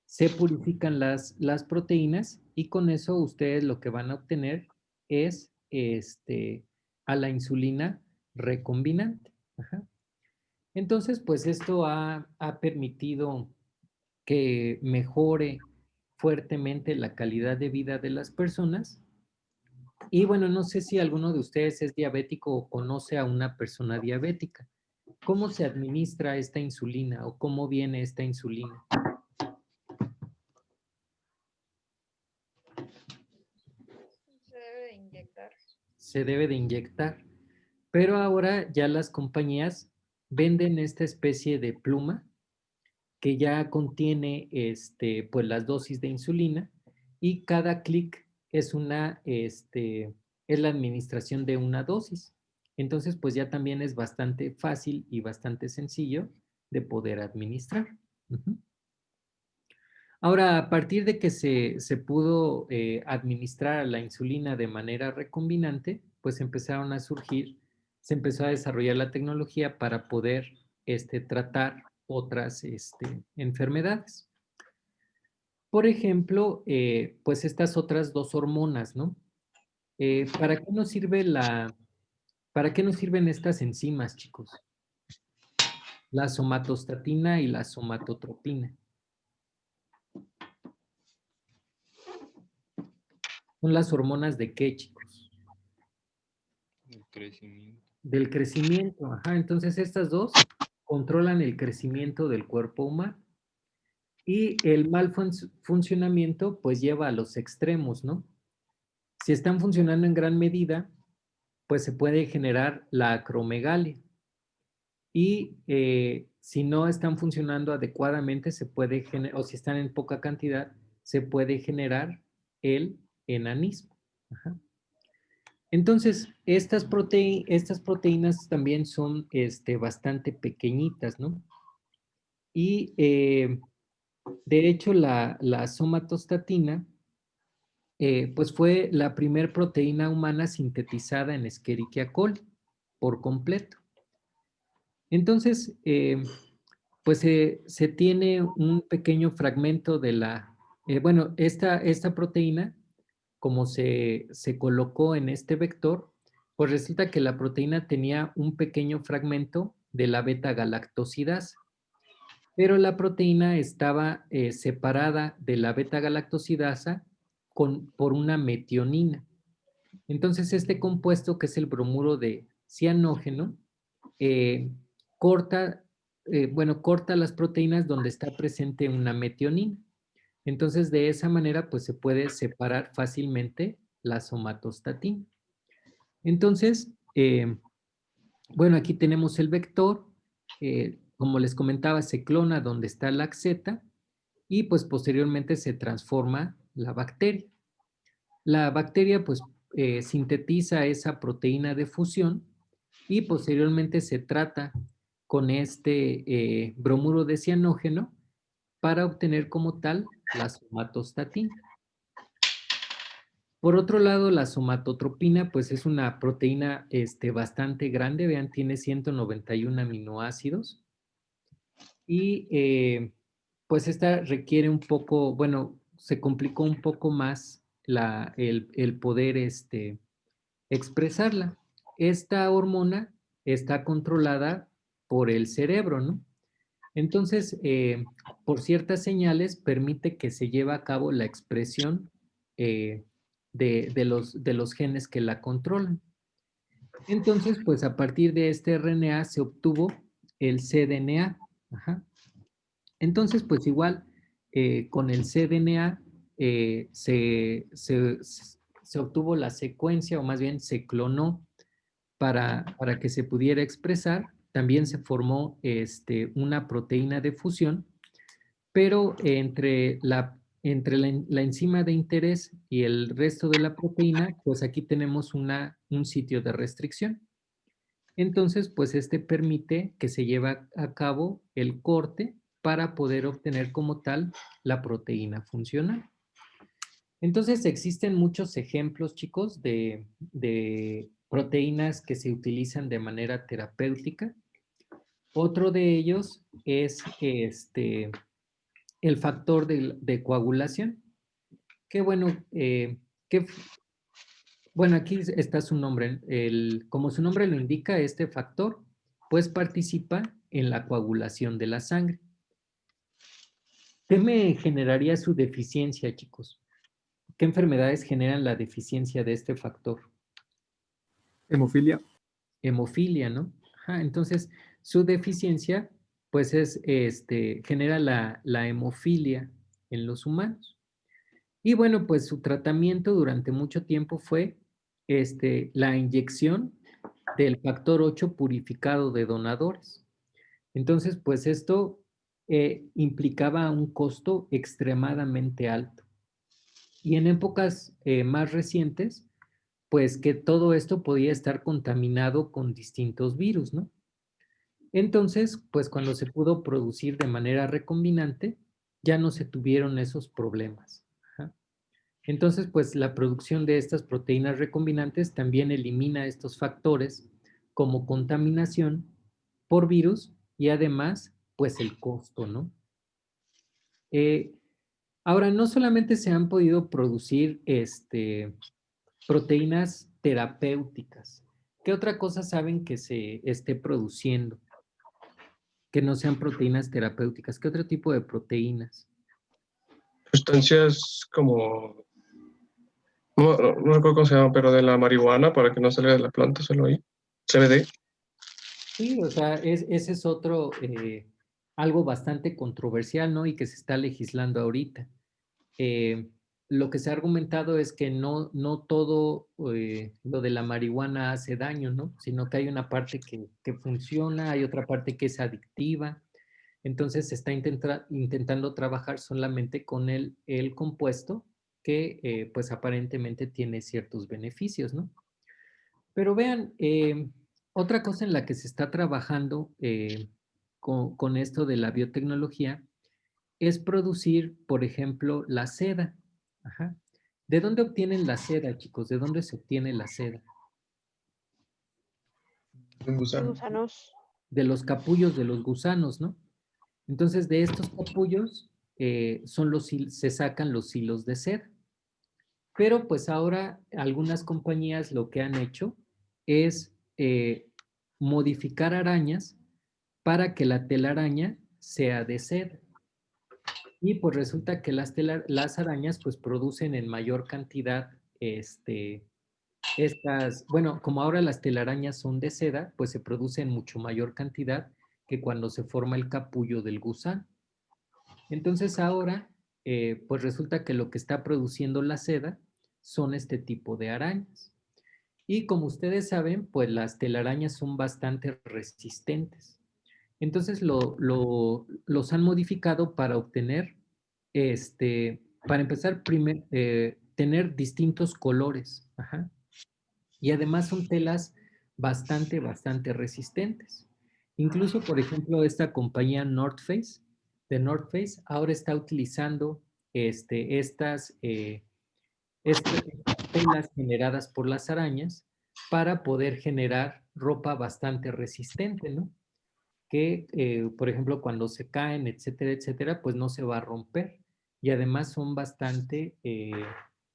se purifican las proteínas y con eso ustedes lo que van a obtener es a la insulina recombinante. Ajá. Entonces, pues esto ha permitido que mejore fuertemente la calidad de vida de las personas. Y bueno, no sé si alguno de ustedes es diabético o conoce a una persona diabética. ¿Cómo se administra esta insulina o cómo viene esta insulina? Se debe de inyectar. Se debe de inyectar. Pero ahora ya las compañías venden esta especie de pluma que ya contiene pues las dosis de insulina y cada clic es es la administración de una dosis. Entonces, pues ya también es bastante fácil y bastante sencillo de poder administrar. Ujú. Ahora, a partir de que se pudo administrar la insulina de manera recombinante, pues empezaron a surgir, se empezó a desarrollar la tecnología para poder tratar otras enfermedades. Por ejemplo, pues estas otras 2 hormonas, ¿no? ¿Para qué nos para qué nos sirven estas enzimas, chicos? La somatostatina y la somatotropina. ¿Son las hormonas de qué, chicos? El crecimiento. Del crecimiento. Ajá, entonces estas 2 controlan el crecimiento del cuerpo humano. Y el mal funcionamiento pues lleva a los extremos, ¿no? Si están funcionando en gran medida, pues se puede generar la acromegalia. Y si no están funcionando adecuadamente, se puede generar, o si están en poca cantidad, se puede generar el enanismo. Ajá. Entonces, estas proteínas también son bastante pequeñitas, ¿no? Y de hecho, la somatostatina pues fue la primer proteína humana sintetizada en Escherichia coli por completo. Entonces, pues se tiene un pequeño fragmento de bueno, esta proteína, como se colocó en este vector, pues resulta que la proteína tenía un pequeño fragmento de la beta-galactosidasa, pero la proteína estaba separada de la beta-galactosidasa por una metionina. Entonces, este compuesto, que es el bromuro de cianógeno, corta las proteínas donde está presente una metionina. Entonces, de esa manera, pues se puede separar fácilmente la somatostatina. Entonces, bueno, aquí tenemos el vector. Como les comentaba, se clona donde está la Z y pues posteriormente se transforma la bacteria. La bacteria pues sintetiza esa proteína de fusión y posteriormente se trata con este bromuro de cianógeno para obtener como tal la somatostatina. Por otro lado, la somatotropina pues es una proteína bastante grande, vean, tiene 191 aminoácidos y pues esta requiere un poco, bueno, se complicó un poco más el poder expresarla. Esta hormona está controlada por el cerebro, ¿no? Entonces, por ciertas señales permite que se lleve a cabo la expresión de los genes que la controlan. Entonces, pues a partir de este RNA se obtuvo el cDNA. Ajá. Entonces, pues igual con el cDNA se obtuvo la secuencia, o más bien se clonó para que se pudiera expresar. También se formó una proteína de fusión, pero entre la enzima de interés y el resto de la proteína, pues aquí tenemos un sitio de restricción. Entonces, pues permite que se lleve a cabo el corte para poder obtener como tal la proteína funcional. Entonces, existen muchos ejemplos, chicos, de proteínas que se utilizan de manera terapéutica. Otro de ellos es el factor de coagulación, que bueno, bueno, aquí está su nombre. Como su nombre lo indica, este factor, pues participa en la coagulación de la sangre. ¿Qué me generaría su deficiencia, chicos? ¿Qué enfermedades generan la deficiencia de este factor? Hemofilia. Hemofilia, ¿no? Ajá, entonces, su deficiencia, pues genera la hemofilia en los humanos. Y bueno, pues su tratamiento durante mucho tiempo fue la inyección del factor 8 purificado de donadores. Entonces, pues esto implicaba un costo extremadamente alto. Y en épocas más recientes, pues que todo esto podía estar contaminado con distintos virus, ¿no? Entonces, pues cuando se pudo producir de manera recombinante, ya no se tuvieron esos problemas. Ajá. Entonces, pues la producción de estas proteínas recombinantes también elimina estos factores como contaminación por virus y además, pues el costo, ¿no? Ahora, no solamente se han podido producir proteínas terapéuticas. ¿Qué otra cosa saben que se esté produciendo? Que no sean proteínas terapéuticas. ¿Qué otro tipo de proteínas? Sustancias como, no recuerdo cómo se llama, pero de la marihuana para que no salga de la planta, solo ahí. CBD. Sí, o sea, ese es otro, algo bastante controversial, ¿no? Y que se está legislando ahorita. Lo que se ha argumentado es que no todo lo de la marihuana hace daño, ¿no? Sino que hay una parte que funciona, hay otra parte que es adictiva. Entonces se está intentando trabajar solamente con el compuesto que pues aparentemente tiene ciertos beneficios, ¿no? Pero vean, otra cosa en la que se está trabajando con esto de la biotecnología es producir, por ejemplo, la seda. Ajá. ¿De dónde obtienen la seda, chicos? ¿De dónde se obtiene la seda? Un De gusano. gusanos. De los capullos de los gusanos, ¿no? Entonces, de estos capullos se sacan los hilos de seda. Pero pues ahora algunas compañías lo que han hecho es modificar arañas para que la telaraña sea de seda. Y pues resulta que las arañas pues producen en mayor cantidad bueno, como ahora las telarañas son de seda, pues se produce en mucho mayor cantidad que cuando se forma el capullo del gusano. Entonces ahora, pues resulta que lo que está produciendo la seda son este tipo de arañas. Y como ustedes saben, pues las telarañas son bastante resistentes. Entonces los han modificado para obtener, para empezar, tener distintos colores. Ajá. Y además son telas bastante resistentes. Incluso, por ejemplo, esta compañía de North Face, ahora está utilizando estas telas generadas por las arañas para poder generar ropa bastante resistente, ¿no? Que, por ejemplo, cuando se caen, etcétera, pues no se va a romper. Y además son bastante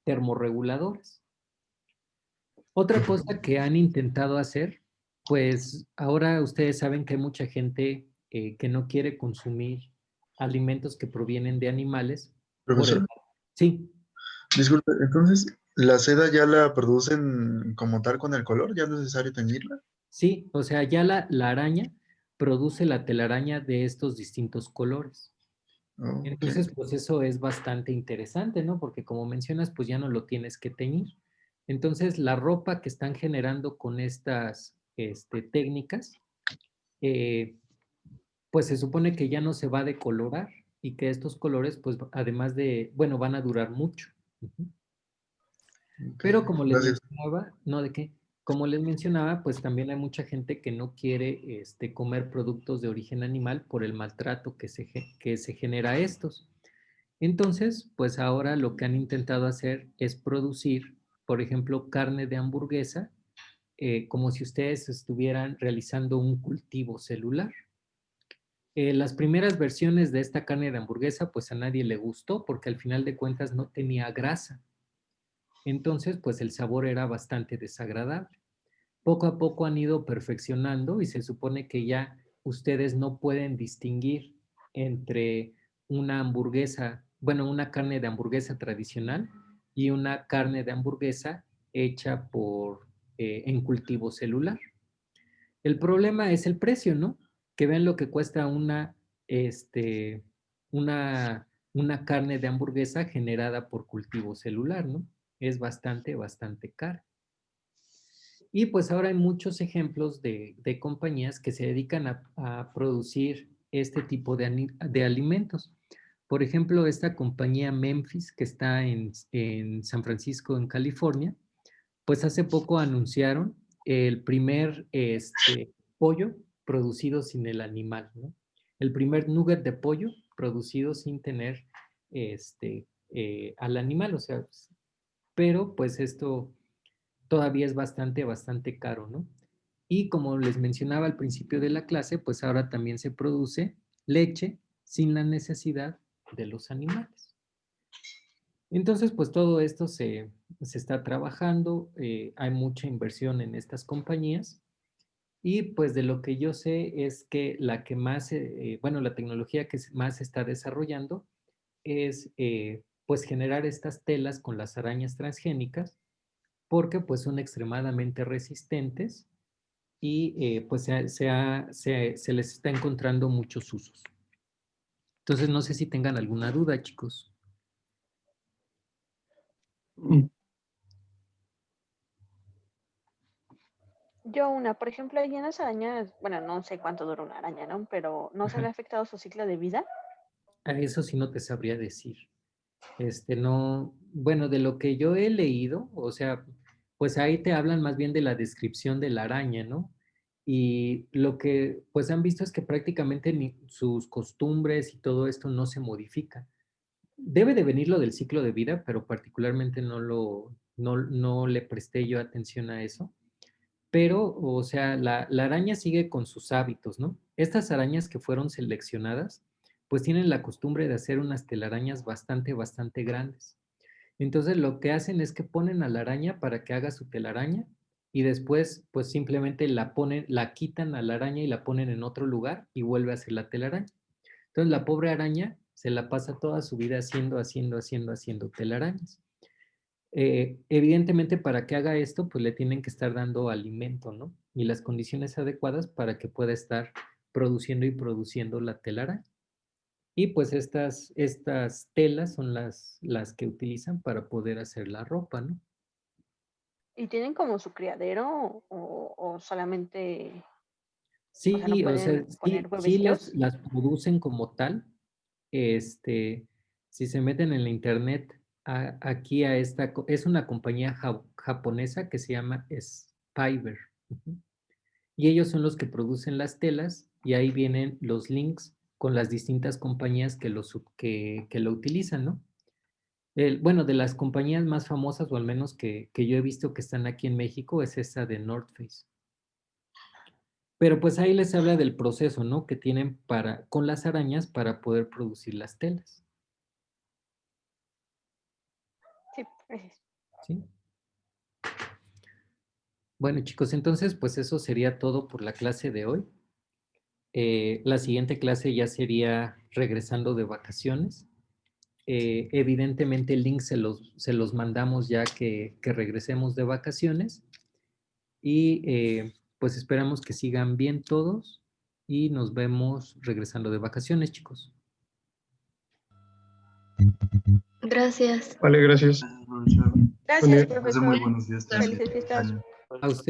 termorreguladoras. Otra cosa que han intentado hacer, pues ahora ustedes saben que hay mucha gente que no quiere consumir alimentos que provienen de animales. Profesor, Sí, disculpe, entonces, ¿la seda ya la producen como tal con el color? ¿Ya no es necesario teñirla? sí, o sea, ya la araña produce la telaraña de estos distintos colores. Oh, ok. Entonces, pues eso es bastante interesante, ¿no? Porque como mencionas, pues ya no lo tienes que teñir. Entonces, la ropa que están generando con estas técnicas, pues se supone que ya no se va a decolorar y que estos colores, pues además de, bueno, van a durar mucho. Ujú. Ok, Pero como les gracias. mencionaba, no de qué, como les mencionaba, pues también hay mucha gente que no quiere comer productos de origen animal por el maltrato que se genera a estos. Entonces, pues ahora lo que han intentado hacer es producir, por ejemplo, carne de hamburguesa, como si ustedes estuvieran realizando un cultivo celular. Las primeras versiones de esta carne de hamburguesa, pues a nadie le gustó porque al final de cuentas no tenía grasa. Entonces, pues el sabor era bastante desagradable. Poco a poco han ido perfeccionando y se supone que ya ustedes no pueden distinguir entre una hamburguesa, bueno, una carne de hamburguesa tradicional y una carne de hamburguesa hecha en cultivo celular. El problema es el precio, ¿no? Que vean lo que cuesta este, una carne de hamburguesa generada por cultivo celular, ¿no? Es bastante, bastante cara. Y pues ahora hay muchos ejemplos de compañías que se dedican a producir este tipo de alimentos. Por ejemplo, esta compañía Memphis, que está en San Francisco, en California, pues hace poco anunciaron el primer pollo producido sin el animal, ¿no? El primer nugget de pollo producido sin tener al animal, o sea, pero pues esto todavía es bastante, bastante caro, ¿no? Y como les mencionaba al principio de la clase, pues ahora también se produce leche sin la necesidad de los animales. Entonces, pues todo esto se está trabajando, hay mucha inversión en estas compañías y pues de lo que yo sé es que la que más, bueno, la tecnología que más se está desarrollando es pues generar estas telas con las arañas transgénicas porque pues son extremadamente resistentes y pues se les está encontrando muchos usos. Entonces, no sé si tengan alguna duda, chicos. Yo una, por ejemplo, hay unas arañas, bueno, no sé cuánto dura una araña, ¿no? Pero ¿no se Ajá. ve afectado su ciclo de vida? A eso sí no te sabría decir. No, bueno, de lo que yo he leído, o sea, pues ahí te hablan más bien de la descripción de la araña, ¿no? Y lo que pues han visto es que prácticamente sus costumbres y todo esto no se modifica. Debe de venir lo del ciclo de vida, pero particularmente no le presté yo atención a eso. Pero, o sea, la araña sigue con sus hábitos, ¿no? Estas arañas que fueron seleccionadas, pues tienen la costumbre de hacer unas telarañas bastante, bastante grandes. Entonces, lo que hacen es que ponen a la araña para que haga su telaraña y después, pues simplemente la quitan a la araña y la ponen en otro lugar y vuelve a hacer la telaraña. Entonces, la pobre araña se la pasa toda su vida haciendo telarañas. Evidentemente, para que haga esto, pues le tienen que estar dando alimento, ¿no? Y las condiciones adecuadas para que pueda estar produciendo y produciendo la telaraña. Y pues estas telas son las que utilizan para poder hacer la ropa, ¿no? ¿Y tienen como su criadero o solamente, o sea, no Sí, o sea, pueden poner sí huevecillos? las producen como tal. Este, si se meten en la internet, aquí es una compañía japonesa que se llama Spiber. Ujú. Y ellos son los que producen las telas y ahí vienen los links con las distintas compañías que lo utilizan, ¿no? Bueno, de las compañías más famosas, o al menos que yo he visto que están aquí en México, es esa de North Face. Pero pues ahí les habla del proceso, ¿no? Que tienen con las arañas para poder producir las telas, Sí, gracias. ¿sí? Bueno, chicos, entonces pues eso sería todo por la clase de hoy. La siguiente clase ya sería regresando de vacaciones. Evidentemente el link se los mandamos ya que regresemos de vacaciones y pues esperamos que sigan bien todos y nos vemos regresando de vacaciones, chicos. Gracias. Vale, gracias. Gracias, Bueno, profesor. buenos días. Felices fiestas. A usted.